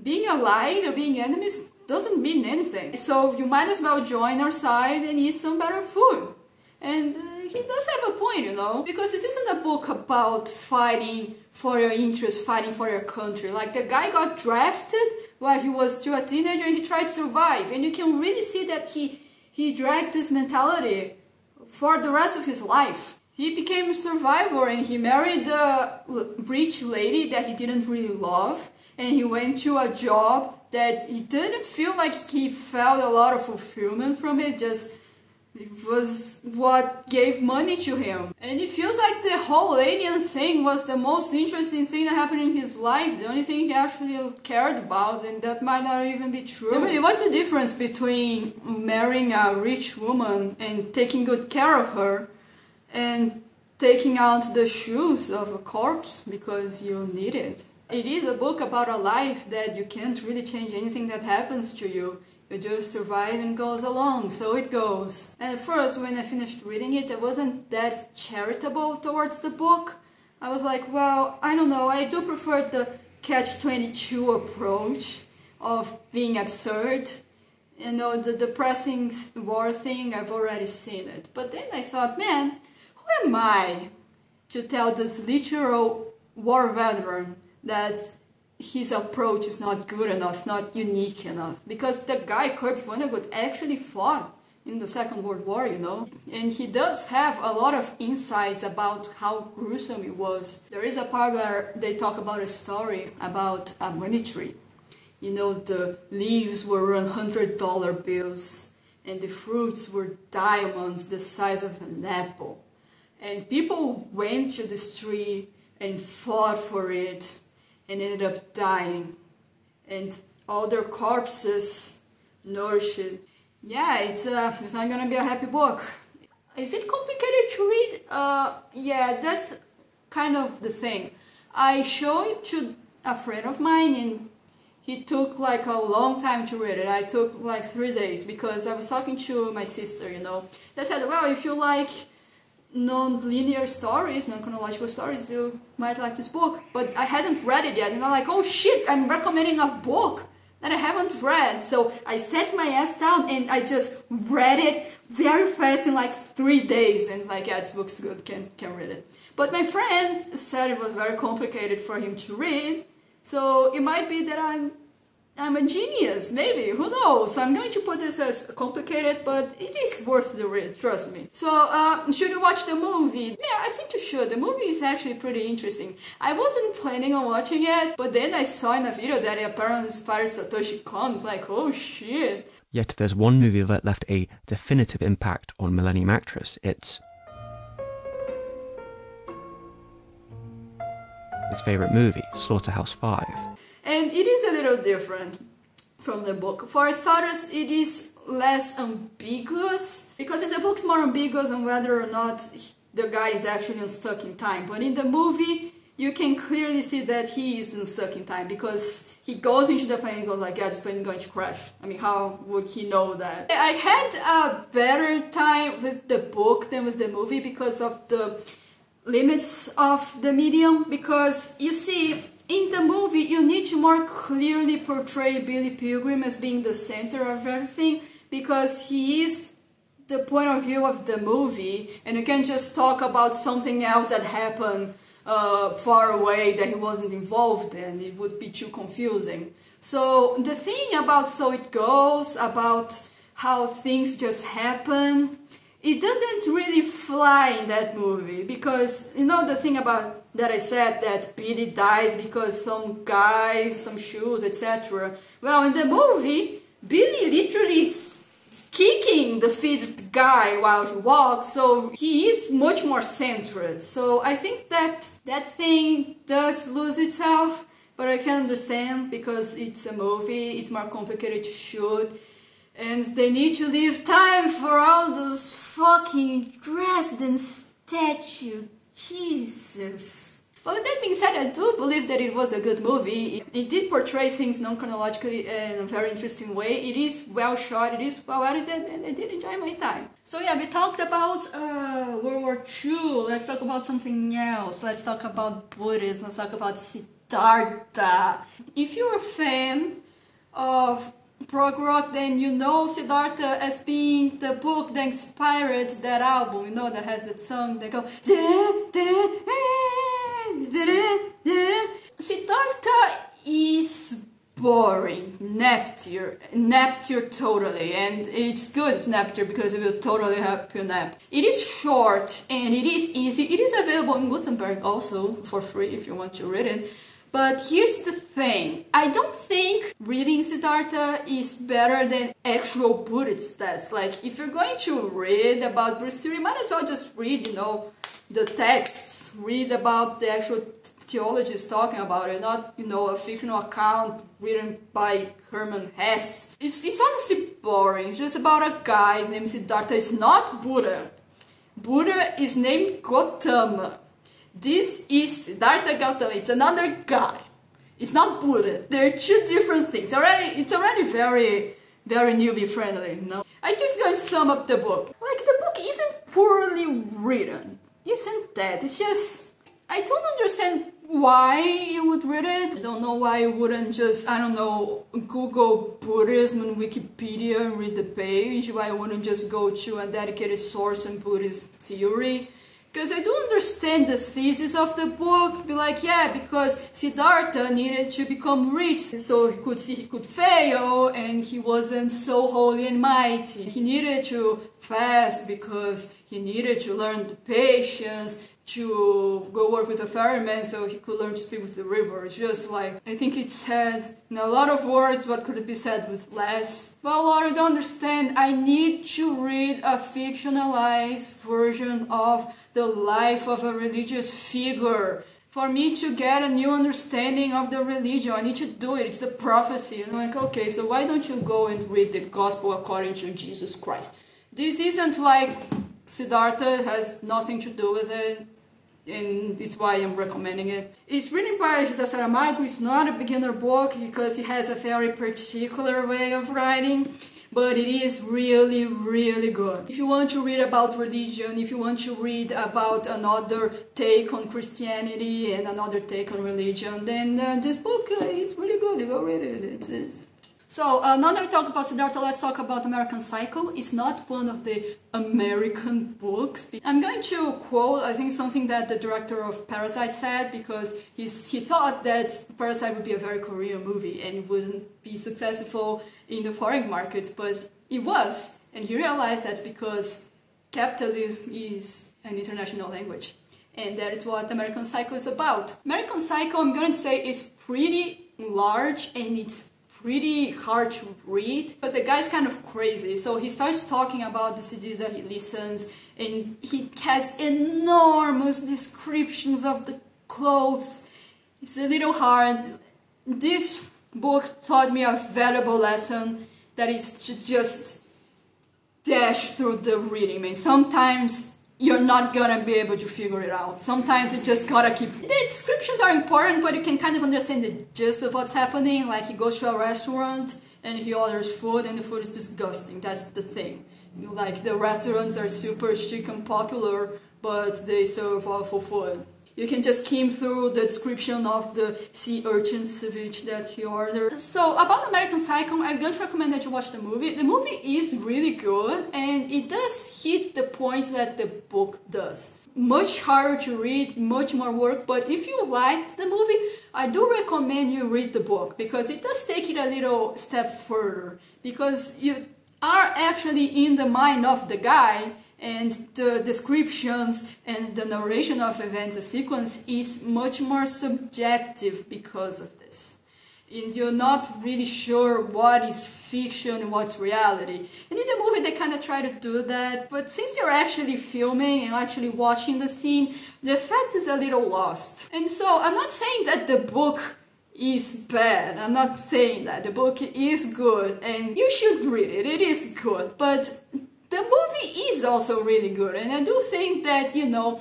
Speaker 1: Being allied or being enemies doesn't mean anything. So you might as well join our side and eat some better food. And he does have a point, you know, because this isn't a book about fighting for your interests, fighting for your country. Like, the guy got drafted while he was still a teenager and he tried to survive, and you can really see that he dragged this mentality for the rest of his life. He became a survivor and he married a rich lady that he didn't really love, and he went to a job that he didn't feel like he felt a lot of fulfillment from it, just it was what gave money to him. And it feels like the whole alien thing was the most interesting thing that happened in his life, the only thing he actually cared about, and that might not even be true. I mean, what's the difference between marrying a rich woman and taking good care of her and taking out the shoes of a corpse because you need it? It is a book about a life that you can't really change anything that happens to you. You just survive and goes along, so it goes. And at first, when I finished reading it, I wasn't that charitable towards the book. I was like, well, I don't know, I do prefer the catch-22 approach of being absurd. You know, the depressing war thing, I've already seen it. But then I thought, man, who am I to tell this literal war veteran that his approach is not good enough, not unique enough? Because the guy, Kurt Vonnegut, actually fought in the Second World War, you know? And he does have a lot of insights about how gruesome it was. There is a part where they talk about a story about a money tree. You know, the leaves were $100 bills and the fruits were diamonds the size of an apple. And people went to this tree and fought for it and ended up dying, and all their corpses nourished it. Yeah, it's not gonna be a happy book. Is it complicated to read? Yeah, that's kind of the thing. I showed it to a friend of mine and he took like a long time to read it. I took like 3 days because I was talking to my sister, you know. They said, well, if you like non-linear stories, non-chronological stories, you might like this book. But I hadn't read it yet, and I'm like, oh shit, I'm recommending a book that I haven't read. So I sat my ass down and I just read it very fast in like 3 days, and like, yeah, this book's good, can read it. But my friend said it was very complicated for him to read, so it might be that I'm a genius, maybe, who knows? I'm going to put this as complicated, but it is worth the read, trust me. So, should you watch the movie? Yeah, I think you should. The movie is actually pretty interesting. I wasn't planning on watching it, but then I saw in a video that it apparently inspired Satoshi Kon. It's like, oh shit.
Speaker 2: Yet there's one movie that left a definitive impact on Millennium Actress. It's his favourite movie, Slaughterhouse-5.
Speaker 1: And it is a little different from the book. For starters, it is less ambiguous, because in the book it's more ambiguous on whether or not the guy is actually unstuck in time. But in the movie, you can clearly see that he is unstuck in time, because he goes into the plane and goes like, yeah, this plane is going to crash. I mean, how would he know that? I had a better time with the book than with the movie because of the limits of the medium, because you see, in the movie, you need to more clearly portray Billy Pilgrim as being the center of everything, because he is the point of view of the movie, and you can't just talk about something else that happened far away that he wasn't involved in. It would be too confusing. So the thing about So It Goes, about how things just happen, it doesn't really fly in that movie, because, you know, the thing about that I said, that Billy dies because some guys, some shoes, etc. Well, in the movie, Billy literally is kicking the fifth guy while he walks, so he is much more centered. So I think that that thing does lose itself, but I can understand, because it's a movie, it's more complicated to shoot, and they need to leave time for all those fucking Dresden statues. Jesus. But with that being said, I do believe that it was a good movie. It did portray things non-chronologically in a very interesting way. It is well shot, it is well edited, and I did enjoy my time. So yeah, we talked about World War II. Let's talk about something else. Let's talk about Buddhism. Let's talk about Siddhartha. If you're a fan of prog rock, then you know Siddhartha as being the book that inspired that album, you know, that has that song that goes. Siddhartha is boring, Neptune totally, and it's good it's Neptune because it will totally help you nap. It is short and it is easy. It is available in Gutenberg also for free if you want to read it. But here's the thing, I don't think reading Siddhartha is better than actual Buddhist texts. Like, if you're going to read about Buddhist theory, you might as well just read, you know, the texts, read about the actual theologists talking about it, not, you know, a fictional account written by Hermann Hesse. It's honestly boring. It's just about a guy, his name is Siddhartha. It's not Buddha. Buddha is named Gautama. This is Siddhartha Gautama. It's another guy. It's not Buddha. They're two different things. It's already very, very newbie friendly. No, I'm just going to sum up the book. Like, the book isn't poorly written. Isn't that? It's just, I don't understand why you would read it. I don't know why you wouldn't just, I don't know, Google Buddhism on Wikipedia and read the page. Why you wouldn't just go to a dedicated source on Buddhist theory. Because I do understand the thesis of the book, be like, yeah, because Siddhartha needed to become rich, so he could see he could fail, and he wasn't so holy and mighty. He needed to fast because he needed to learn the patience, to go work with a ferryman so he could learn to speak with the river. It's just like, I think it's said in a lot of words what could be said with less. Well, Lord, I don't understand. I need to read a fictionalized version of the life of a religious figure for me to get a new understanding of the religion. I need to do it. It's the prophecy. And I'm like, okay, so why don't you go and read the gospel according to Jesus Christ? This isn't like Siddhartha, has nothing to do with it, and it's why I'm recommending it. It's written by José Saramago. It's not a beginner book because he has a very particular way of writing, but it is really, really good. If you want to read about religion, if you want to read about another take on Christianity and another take on religion, then this book is really good. Go read it. So now that we talked about Siddhartha, let's talk about American Psycho. It's not one of the American books. I'm going to quote, I think, something that the director of Parasite said, because he thought that Parasite would be a very Korean movie and it wouldn't be successful in the foreign markets, but it was. And he realized that's because capitalism is an international language. And that is what American Psycho is about. American Psycho, I'm going to say, is pretty large and it's pretty hard to read, but the guy's kind of crazy. So he starts talking about the CDs that he listens, and he has enormous descriptions of the clothes. It's a little hard. This book taught me a valuable lesson, that is to just dash through the reading. I mean, sometimes you're not gonna be able to figure it out. Sometimes you just gotta keep... The descriptions are important, but you can kind of understand the gist of what's happening. Like, he goes to a restaurant and he orders food and the food is disgusting. That's the thing. Like, the restaurants are super chic and popular, but they serve awful food. You can just skim through the description of the sea urchin ceviche that he ordered. So, about American Psycho, I'm going to recommend that you watch the movie. The movie is really good, and it does hit the points that the book does. Much harder to read, much more work, but if you liked the movie, I do recommend you read the book, because it does take it a little step further, because you are actually in the mind of the guy, and the descriptions and the narration of events, the sequence, is much more subjective because of this. And you're not really sure what is fiction and what's reality. And in the movie they kind of try to do that, but since you're actually filming and actually watching the scene, the effect is a little lost. And so I'm not saying that the book is bad. I'm not saying that. The book is good and you should read it. It is good, but the movie is also really good, and I do think that, you know,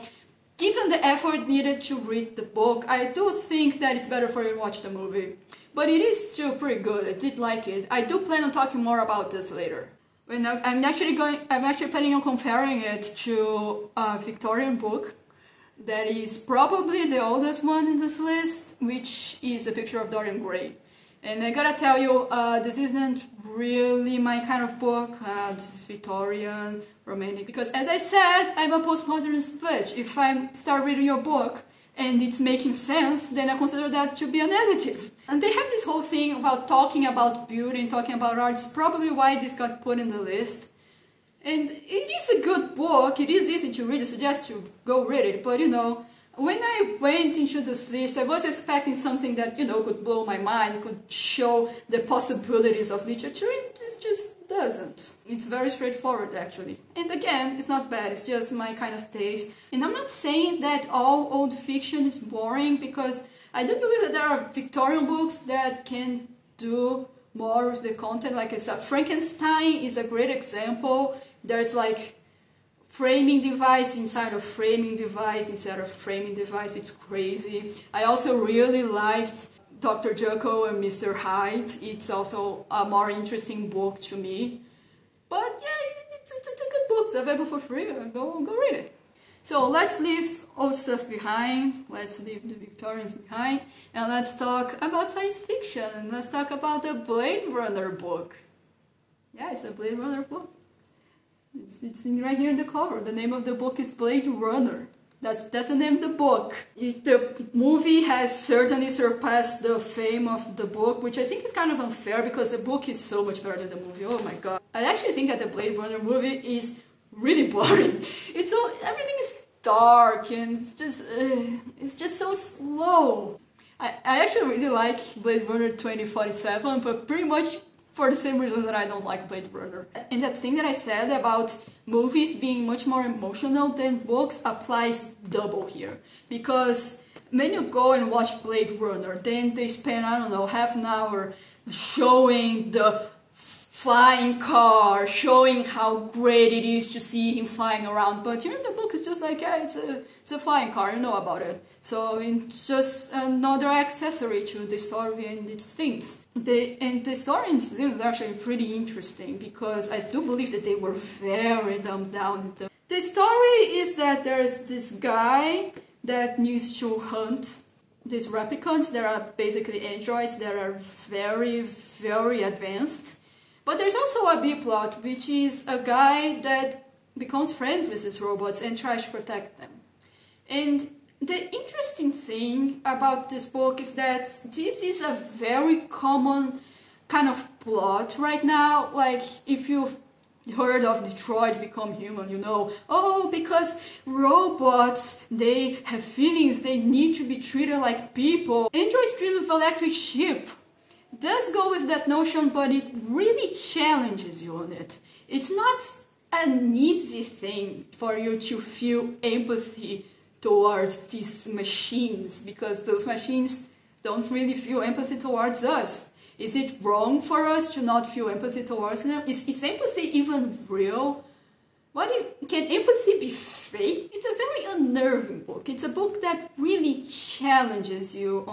Speaker 1: given the effort needed to read the book, I do think that it's better for you to watch the movie. But it is still pretty good. I did like it. I do plan on talking more about this later. I'm actually planning on comparing it to a Victorian book that is probably the oldest one in this list, which is The Picture of Dorian Gray. And I gotta tell you, this isn't really my kind of book. This is Victorian, romantic, because as I said, I'm a postmodernist bitch. If I start reading your book and it's making sense, then I consider that to be a negative. And they have this whole thing about talking about beauty and talking about art. It's probably why this got put in the list. And it is a good book, it is easy to read, I suggest you go read it, but you know, when I went into this list, I was expecting something that, you know, could blow my mind, could show the possibilities of literature, and it just doesn't. It's very straightforward, actually. And again, it's not bad, it's just my kind of taste. And I'm not saying that all old fiction is boring, because I do believe that there are Victorian books that can do more with the content. Like I said, Frankenstein is a great example. There's like framing device inside of framing device inside of framing device. It's crazy. I also really liked Dr. Jekyll and Mr. Hyde. It's also a more interesting book to me. But yeah, it's a good book. It's available for free. Go read it. So let's leave old stuff behind, let's leave the Victorians behind, and let's talk about science fiction, and let's talk about the Blade Runner book. Yeah, it's a Blade Runner book. It's right here in the cover. The name of the book is Blade Runner. That's the name of the book. The movie has certainly surpassed the fame of the book, which I think is kind of unfair because the book is so much better than the movie. Oh my god. I actually think that the Blade Runner movie is really boring. Everything is dark and it's just so slow. I actually really like Blade Runner 2047, but pretty much for the same reason that I don't like Blade Runner. And that thing that I said about movies being much more emotional than books applies double here. Because when you go and watch Blade Runner, then they spend, I don't know, half an hour showing the flying car, showing how great it is to see him flying around, but here in the book it's just like, yeah, it's a flying car, you know about it. So it's just another accessory to the story and its themes. The story and its themes are actually pretty interesting because I do believe that they were very dumbed down. The story is that there's this guy that needs to hunt these replicants. There are basically androids that are very, very advanced. But there's also a B-plot, which is a guy that becomes friends with these robots and tries to protect them. And the interesting thing about this book is that this is a very common kind of plot right now. Like, if you've heard of Detroit Become Human, you know, oh, because robots, they have feelings, they need to be treated like people. Androids dream of electric sheep. Does go with that notion, but it really challenges you on it. It's not an easy thing for you to feel empathy towards these machines, because those machines don't really feel empathy towards us. Is it wrong for us to not feel empathy towards them? Is empathy even real? Can empathy be fake? It's a very unnerving book. It's a book that really challenges you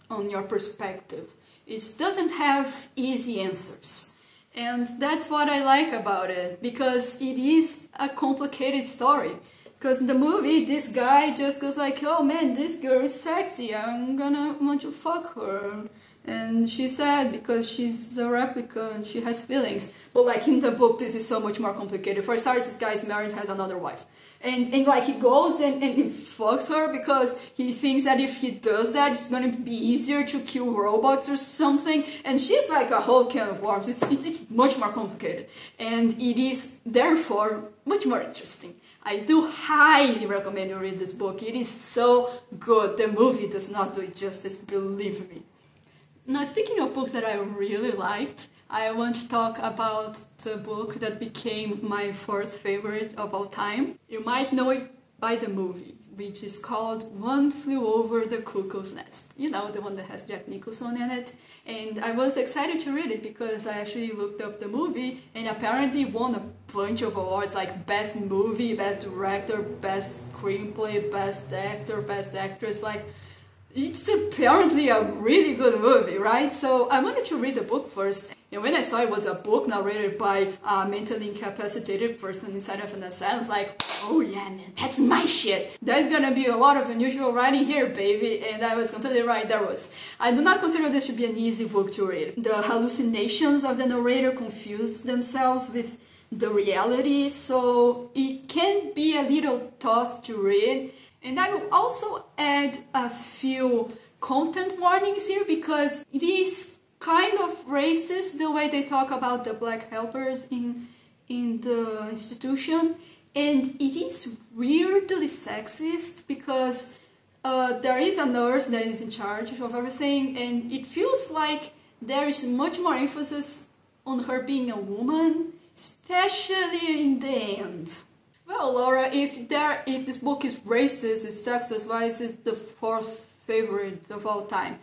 Speaker 1: on your perspective. It doesn't have easy answers. And that's what I like about it, because it is a complicated story. Because in the movie, this guy just goes like, oh man, this girl is sexy, I'm gonna want to fuck her. And she's sad because she's a replica and she has feelings. But like in the book, this is so much more complicated. For starters, this guy is married, has another wife. And like he goes and he fucks her because he thinks that if he does that, it's gonna be easier to kill robots or something. And she's like a whole can of worms. It's much more complicated. And it is therefore much more interesting. I do highly recommend you read this book. It is so good. The movie does not do it justice, believe me. Now, speaking of books that I really liked, I want to talk about the book that became my fourth favorite of all time. You might know it by the movie, which is called One Flew Over the Cuckoo's Nest. You know, the one that has Jack Nicholson in it. And I was excited to read it because I actually looked up the movie and apparently won a bunch of awards, like Best Movie, Best Director, Best Screenplay, Best Actor, Best Actress, like it's apparently a really good movie, right? So I wanted to read the book first. And when I saw it was a book narrated by a mentally incapacitated person inside of an asylum, I was like, oh yeah, man, that's my shit. There's gonna be a lot of unusual writing here, baby. And I was completely right, there was. I do not consider this to be an easy book to read. The hallucinations of the narrator confuse themselves with the reality, so it can be a little tough to read. And I will also add a few content warnings here because it is kind of racist the way they talk about the black helpers in the institution, and it is weirdly sexist because there is a nurse that is in charge of everything, and it feels like there is much more emphasis on her being a woman, especially in the end. Well, Laura, if this book is racist, it's sexist, why is it the fourth favorite of all time?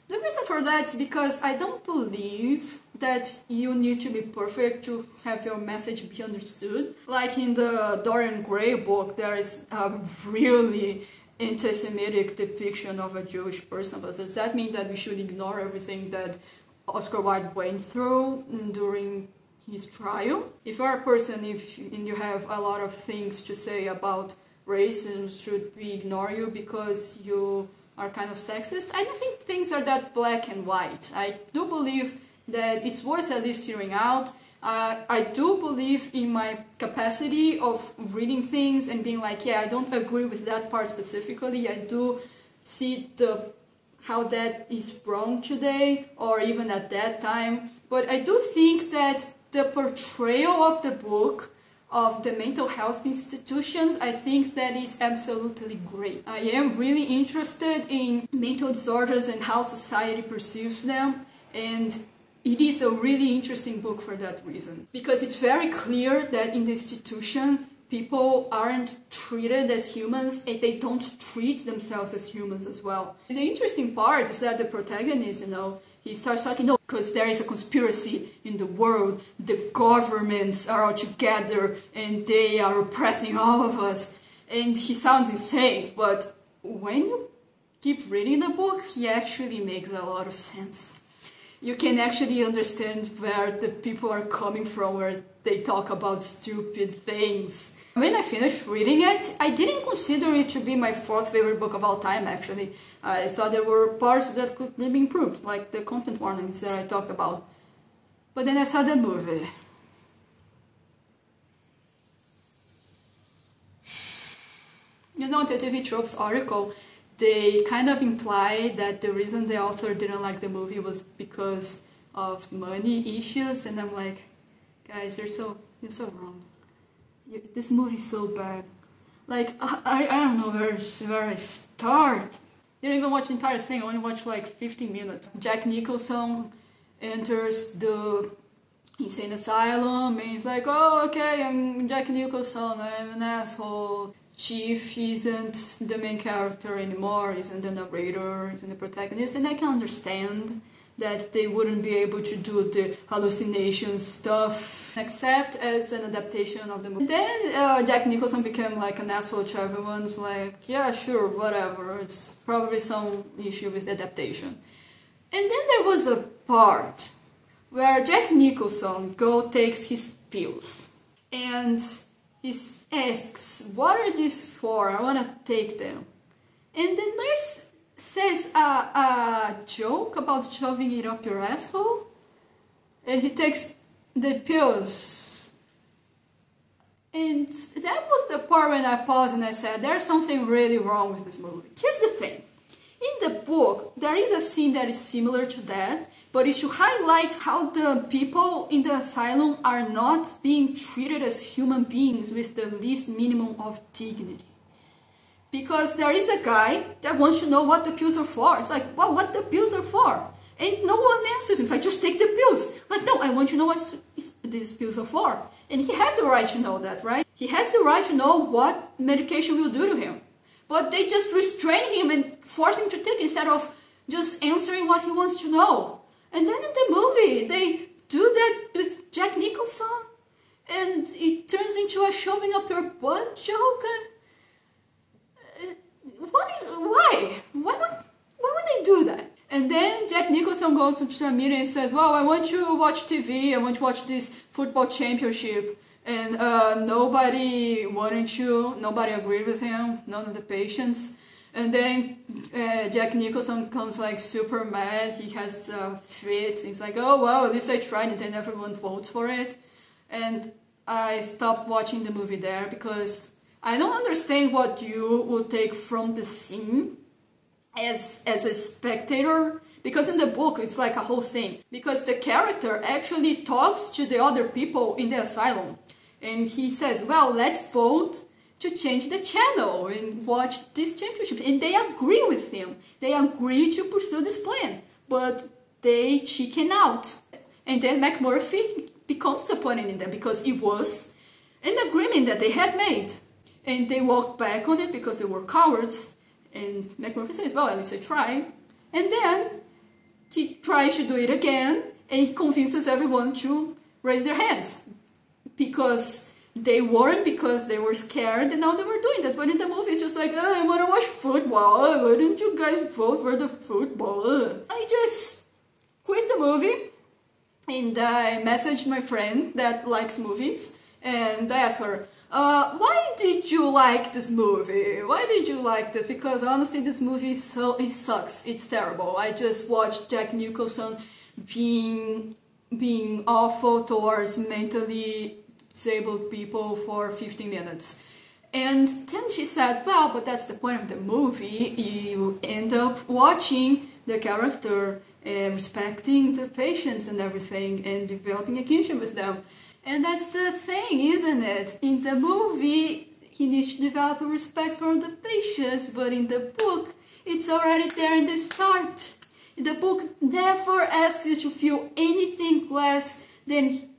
Speaker 1: The reason for that is because I don't believe that you need to be perfect to have your message be understood. Like in the Dorian Gray book, there is a really anti-Semitic depiction of a Jewish person, but does that mean that we should ignore everything that Oscar Wilde went through during his trial? If you're a person and you have a lot of things to say about racism, should we ignore you because you are kind of sexist? I don't think things are that black and white. I do believe that it's worth at least hearing out. I do believe in my capacity of reading things and being like, yeah, I don't agree with that part specifically. I do see how that is wrong today or even at that time. But I do think that the portrayal of the book of the mental health institutions, I think that is absolutely great. I am really interested in mental disorders and how society perceives them, and it is a really interesting book for that reason. Because it's very clear that in the institution, people aren't treated as humans and they don't treat themselves as humans as well. And the interesting part is that the protagonist, he starts talking, no, because there is a conspiracy in the world, the governments are all together and they are oppressing all of us. And he sounds insane, but when you keep reading the book, he actually makes a lot of sense. You can actually understand where the people are coming from, where they talk about stupid things. When I finished reading it, I didn't consider it to be my fourth favorite book of all time, actually. I thought there were parts that could be improved, like the content warnings that I talked about. But then I saw the movie. In the TV Tropes article, they kind of imply that the reason the author didn't like the movie was because of money issues, and I'm like, guys, you're so wrong. This movie is so bad. Like, I don't know where I start. You don't even watch the entire thing, I only watched like 15 minutes. Jack Nicholson enters the insane asylum and he's like, oh, okay, I'm Jack Nicholson, I'm an asshole. Chief isn't the main character anymore, isn't the narrator, isn't the protagonist, and I can understand that they wouldn't be able to do the hallucination stuff except as an adaptation of the movie. And then Jack Nicholson became like an asshole to everyone. It's like, yeah, sure, whatever, it's probably some issue with the adaptation. And then there was a part where Jack Nicholson takes his pills and he asks, what are these for? I want to take them. And the nurse says a joke about shoving it up your asshole, and he takes the pills. And that was the part when I paused and I said, there's something really wrong with this movie. Here's the thing. In the book, there is a scene that is similar to that, but it's to highlight how the people in the asylum are not being treated as human beings with the least minimum of dignity. Because there is a guy that wants to know what the pills are for. It's like, well, what the pills are for? And no one answers him. It's like, just take the pills. Like, no, I want to know what these pills are for. And he has the right to know that, right? He has the right to know what medication will do to him. But they just restrain him and force him to take it instead of just answering what he wants to know. And then in the movie, they do that with Jack Nicholson. And it turns into a shoving up your butt joke. Why they do that? And then Jack Nicholson goes to a meeting and says, well, I want to watch TV, I want to watch this football championship. And nobody wanted to, nobody agreed with him, none of the patients. And then Jack Nicholson comes like super mad, he has a fit, he's like, oh well, at least I tried, and then everyone votes for it. And I stopped watching the movie there because I don't understand what you would take from the scene as a spectator, because in the book it's like a whole thing, because the character actually talks to the other people in the asylum and he says, well, let's vote to change the channel and watch this championship, and they agree with him, they agree to pursue this plan, but they chicken out. And then McMurphy becomes disappointed in them because it was an agreement that they had made, and they walked back on it because they were cowards. And McMurphy says, well, at least I tried. And then he tries to do it again, and he convinces everyone to raise their hands. Because they weren't, because they were scared, and now they were doing that. But in the movie, it's just like, oh, I want to watch football. Why don't you guys vote for the football? I just quit the movie, and I messaged my friend that likes movies, and I asked her, why did you like this movie? Why did you like this? Because honestly, this movie it sucks. It's terrible. I just watched Jack Nicholson being awful towards mentally disabled people for 15 minutes. And then she said, well, but that's the point of the movie. You end up watching the character respecting the patients and everything and developing a kinship with them. And that's the thing, isn't it? In the movie, he needs to develop a respect for the patients, but in the book, it's already there in the start. The book never asks you to feel anything less than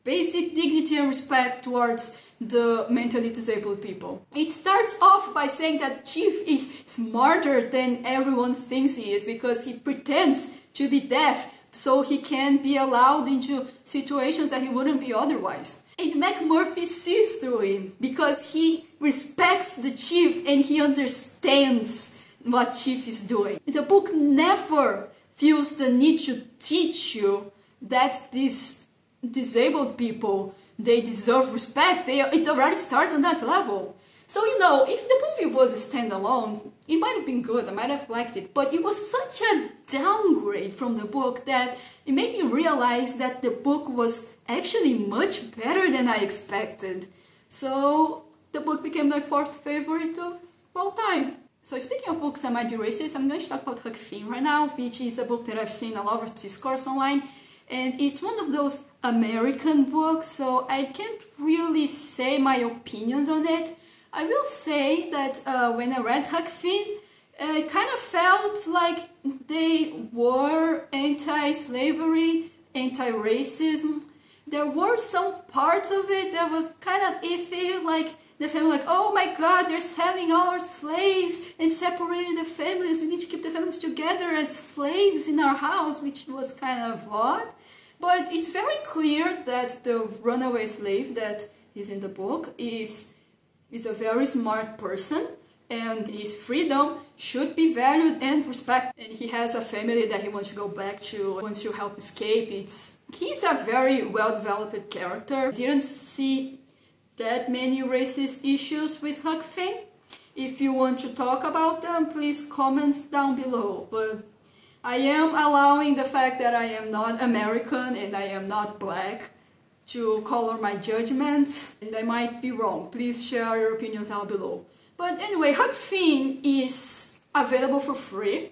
Speaker 1: basic dignity and respect towards the mentally disabled people. It starts off by saying that Chief is smarter than everyone thinks he is because he pretends to be deaf so he can be allowed into situations that he wouldn't be otherwise. And McMurphy sees through it because he respects the Chief and he understands what Chief is doing. The book never feels the need to teach you that these disabled people, they deserve respect. It already starts on that level. So, you know, if the movie was a standalone, it might have been good, I might have liked it, but it was such a downgrade from the book that it made me realize that the book was actually much better than I expected. So, the book became my fourth favorite of all time. So, speaking of books that might be racist, I'm going to talk about Huck Finn right now, which is a book that I've seen a lot of discourse online. And it's one of those American books, so I can't really say my opinions on it. I will say that when I read Huck Finn, I kind of felt like they were anti-slavery, anti-racism. There were some parts of it that was kind of iffy, like the family like, oh my god, they're selling all our slaves and separating the families. We need to keep the families together as slaves in our house, which was kind of odd. But it's very clear that the runaway slave that is in the book is a very smart person, and his freedom should be valued and respected. And he has a family that he wants to go back to, wants to help escape. He's a very well-developed character. Didn't see that many racist issues with Huck Finn. If you want to talk about them, please comment down below. But I am allowing the fact that I am not American and I am not black to color my judgment, and I might be wrong. Please share your opinions down below. But anyway, Huck Finn is available for free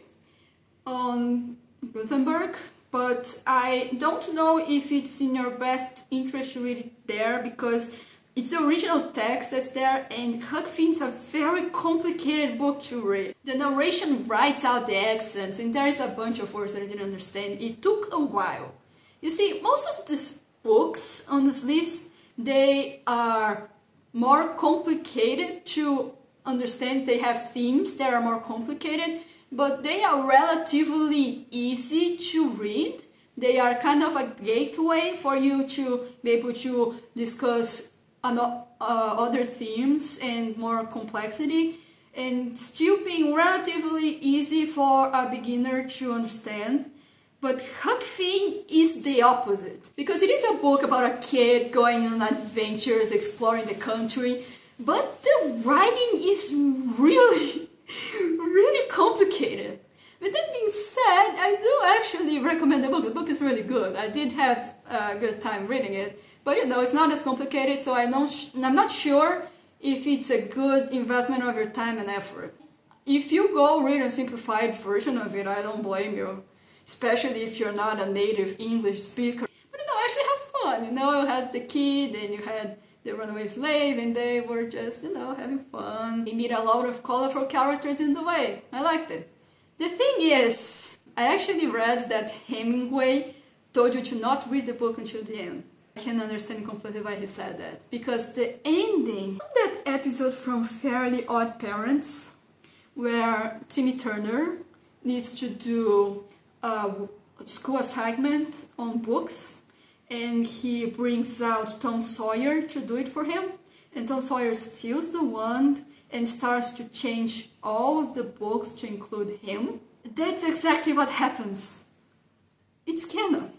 Speaker 1: on Gutenberg, but I don't know if it's in your best interest to read it there because it's the original text that's there, and Huck Finn's a very complicated book to read. The narration writes out the accents, and there's a bunch of words that I didn't understand. It took a while. You see, most of these books on this list, they are more complicated to understand. They have themes that are more complicated, but they are relatively easy to read. They are kind of a gateway for you to be able to discuss other themes and more complexity. and still being relatively easy for a beginner to understand. But Huck Finn is the opposite, because it is a book about a kid going on adventures, exploring the country, but the writing is really, really complicated. With that being said, I do actually recommend the book. The book is really good. I did have a good time reading it, but you know, it's not as complicated, so I'm not sure if it's a good investment of your time and effort. If you go read a simplified version of it, I don't blame you. Especially if you're not a native English speaker. But you know, actually have fun. You know, you had the kid and you had the runaway slave and they were just, you know, having fun. They meet a lot of colorful characters in the way. I liked it. The thing is, I actually read that Hemingway told you to not read the book until the end. I can understand completely why he said that. Because the ending, that episode from Fairly Odd Parents, where Timmy Turner needs to do school assignment on books, and he brings out Tom Sawyer to do it for him, and Tom Sawyer steals the wand and starts to change all of the books to include him. That's exactly what happens. It's canon.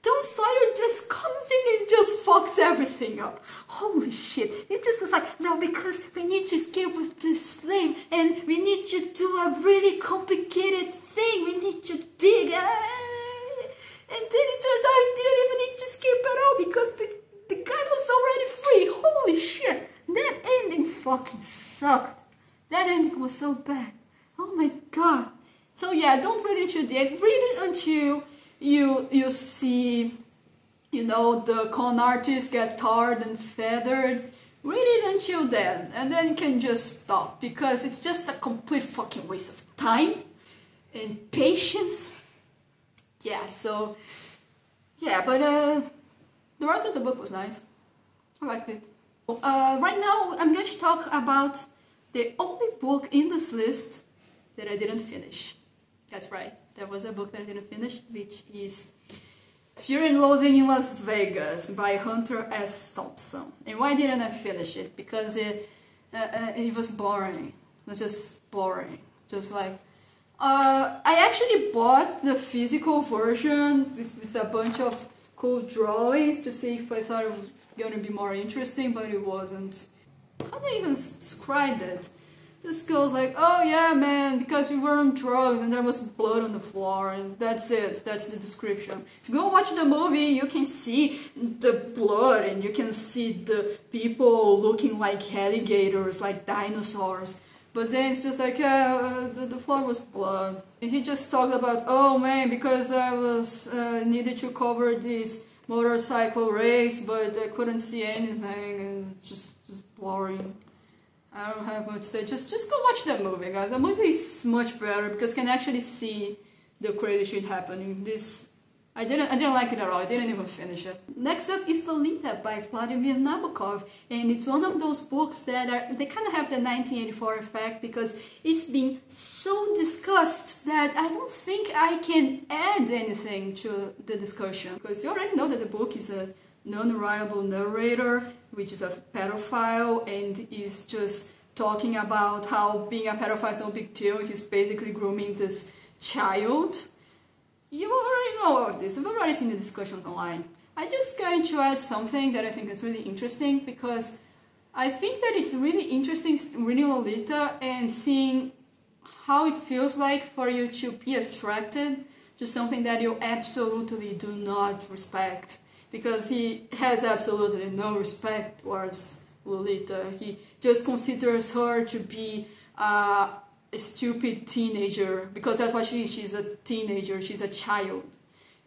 Speaker 1: Tom Sawyer just comes in and just fucks everything up. Holy shit. It just was like, no, because we need to escape with this slave and we need to do a really complicated thing. We need to dig. And then it turns out he didn't even need to escape at all because the guy was already free. Holy shit. That ending fucking sucked. That ending was so bad. Oh my god. So yeah, don't read it until the end. Read it until you see, you know, the con artists get tarred and feathered. Read it until then, and then you can just stop, because it's just a complete fucking waste of time and patience. Yeah, so yeah, but the rest of the book was nice. I liked it. Right now I'm going to talk about the only book in this list that I didn't finish. That's right. There was a book that I didn't finish, which is Fear and Loathing in Las Vegas by Hunter S. Thompson. And why didn't I finish it? Because it was boring. It was just boring. Just like... I actually bought the physical version with a bunch of cool drawings to see if I thought it was going to be more interesting, but it wasn't. How do I even describe it? This goes like, oh yeah man, because we were on drugs and there was blood on the floor, and that's it, that's the description. If you go watch the movie, you can see the blood and you can see the people looking like alligators, like dinosaurs. But then it's just like, yeah, the floor was blood. And he just talked about, oh man, because I was needed to cover this motorcycle race, but I couldn't see anything, and it's just boring. I don't have much to say. Just go watch that movie, guys. The movie is much better because you can actually see the crazy shit happening. I didn't like it at all. I didn't even finish it. Next up is Lolita by Vladimir Nabokov, and it's one of those books that they kind of have the 1984 effect because it's been so discussed that I don't think I can add anything to the discussion, because you already know that the book is a non-reliable narrator, which is a pedophile, and is just talking about how being a pedophile is no big deal. He's basically grooming this child. You already know all of this. You've already seen the discussions online. I just going to add something that I think is really interesting, because I think that it's really interesting reading Lolita and seeing how it feels like for you to be attracted to something that you absolutely do not respect. Because he has absolutely no respect towards Lolita. He just considers her to be a stupid teenager, because that's what she is. She's a teenager, she's a child.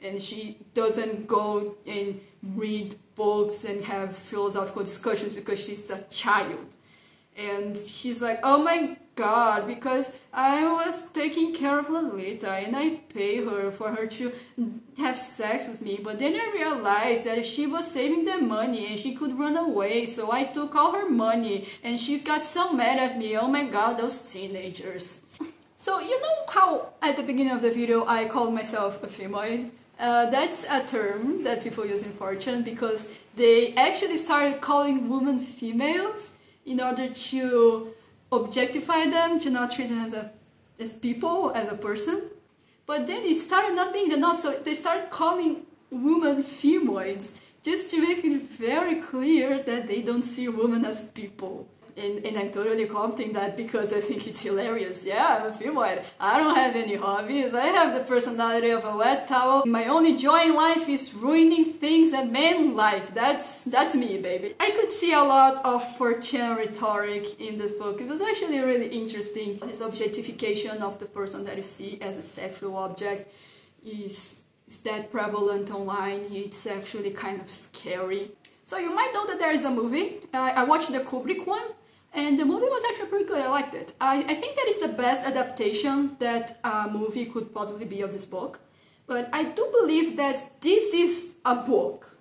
Speaker 1: And she doesn't go and read books and have philosophical discussions because she's a child. And she's like, oh my god, because I was taking care of Lolita and I pay her for her to have sex with me, but then I realized that she was saving the money and she could run away, so I took all her money and she got so mad at me. Oh my god, those teenagers. So you know how at the beginning of the video I called myself a femoid? That's a term that people use in Fortune because they actually started calling women females in order to objectify them, to not treat them as people, as a person. But then it started not being enough, so they started calling women femoids, just to make it very clear that they don't see women as people. And I'm totally commenting that because I think it's hilarious. Yeah, I'm a femoid. I don't have any hobbies. I have the personality of a wet towel. My only joy in life is ruining things that men like. That's me, baby. I could see a lot of 4chan rhetoric in this book. It was actually really interesting. This objectification of the person that you see as a sexual object is that prevalent online. It's actually kind of scary. So you might know that there is a movie. I watched the Kubrick one. And the movie was actually pretty good, I liked it. I think that it's the best adaptation that a movie could possibly be of this book. But I do believe that this is a book.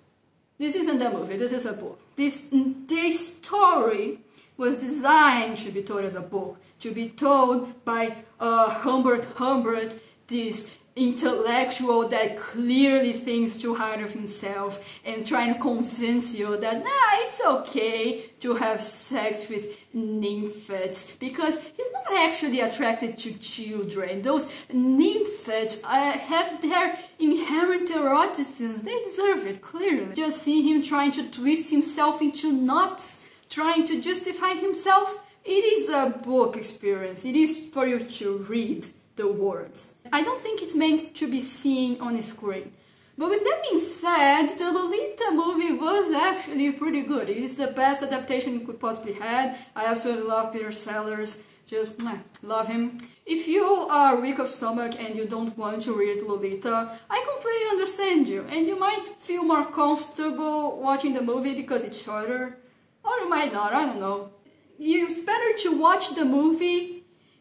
Speaker 1: This isn't a movie, this is a book. This story was designed to be told as a book. To be told by Humbert, this intellectual that clearly thinks too hard of himself and trying to convince you that it's okay to have sex with nymphets because he's not actually attracted to children. Those nymphets have their inherent eroticism. They deserve it, clearly. Just see him trying to twist himself into knots, trying to justify himself. It is a book experience. It is for you to read the words. I don't think it's meant to be seen on a screen. But with that being said, the Lolita movie was actually pretty good. It is the best adaptation it could possibly have. I absolutely love Peter Sellers. Just love him. If you are weak of stomach and you don't want to read Lolita, I completely understand you. And you might feel more comfortable watching the movie because it's shorter. Or you might not, I don't know. It's better to watch the movie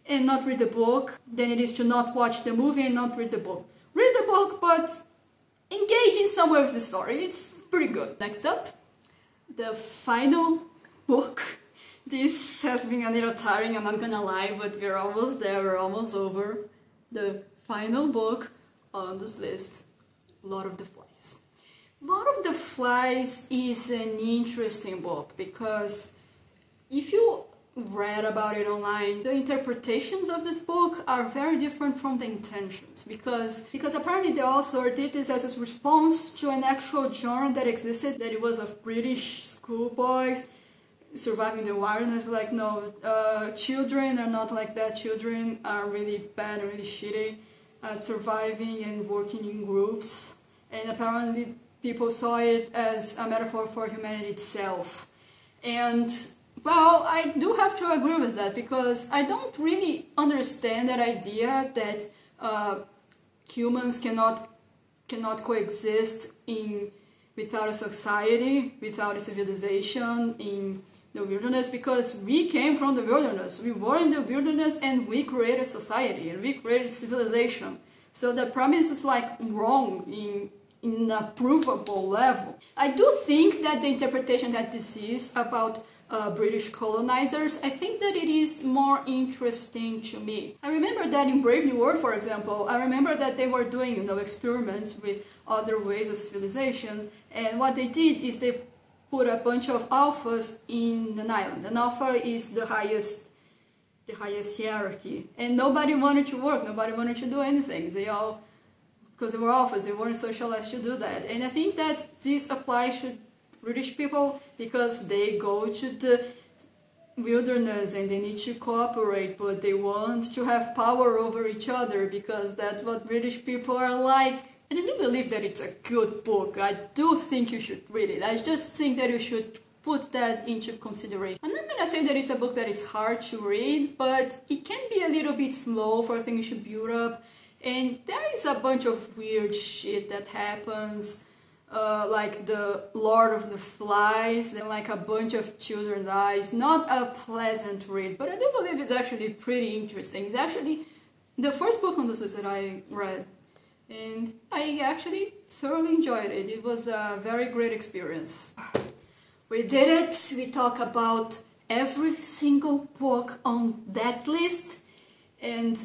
Speaker 1: and not read the book than it is to not watch the movie and not read the book. Read the book, but engage in some of the story. It's pretty good. Next up, the final book. This has been a little tiring, I'm not gonna lie, but we're almost there, we're almost over. The final book on this list, Lord of the Flies. Lord of the Flies is an interesting book because if you read about it online, the interpretations of this book are very different from the intentions because apparently the author did this as a response to an actual genre that existed, that it was of British schoolboys surviving the wilderness. Like, no, children are not like that. Children are really bad and really shitty at surviving and working in groups, and apparently people saw it as a metaphor for humanity itself. And well, I do have to agree with that because I don't really understand that idea that humans cannot coexist without a society, without a civilization in the wilderness, because we came from the wilderness. We were in the wilderness and we created society and we created civilization. So the premise is like wrong in a provable level. I do think that the interpretation that this is about British colonizers, I think that it is more interesting to me. I remember that in Brave New World, for example, I remember that they were doing, experiments with other ways of civilizations, and what they did is they put a bunch of alphas in an island. An alpha is the highest hierarchy, and nobody wanted to work, nobody wanted to do anything. They all, because they were alphas, they weren't socialized to do that. And I think that this applies to British people because they go to the wilderness and they need to cooperate, but they want to have power over each other because that's what British people are like. And I do believe that it's a good book. I do think you should read it. I just think that you should put that into consideration. I'm not gonna say that it's a book that is hard to read, but it can be a little bit slow for things to build up. And there is a bunch of weird shit that happens. Like the Lord of the Flies, then like a bunch of children dies. Not a pleasant read, but I do believe it's actually pretty interesting. It's actually the first book on this list that I read, and I actually thoroughly enjoyed it. It was a very great experience. We did it! We talked about every single book on that list, and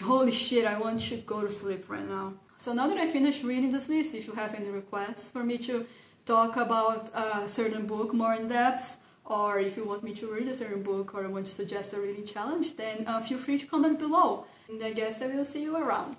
Speaker 1: holy shit, I want to go to sleep right now. So now that I finished reading this list, if you have any requests for me to talk about a certain book more in depth, or if you want me to read a certain book or want to suggest a reading challenge, then feel free to comment below. And I guess I will see you around.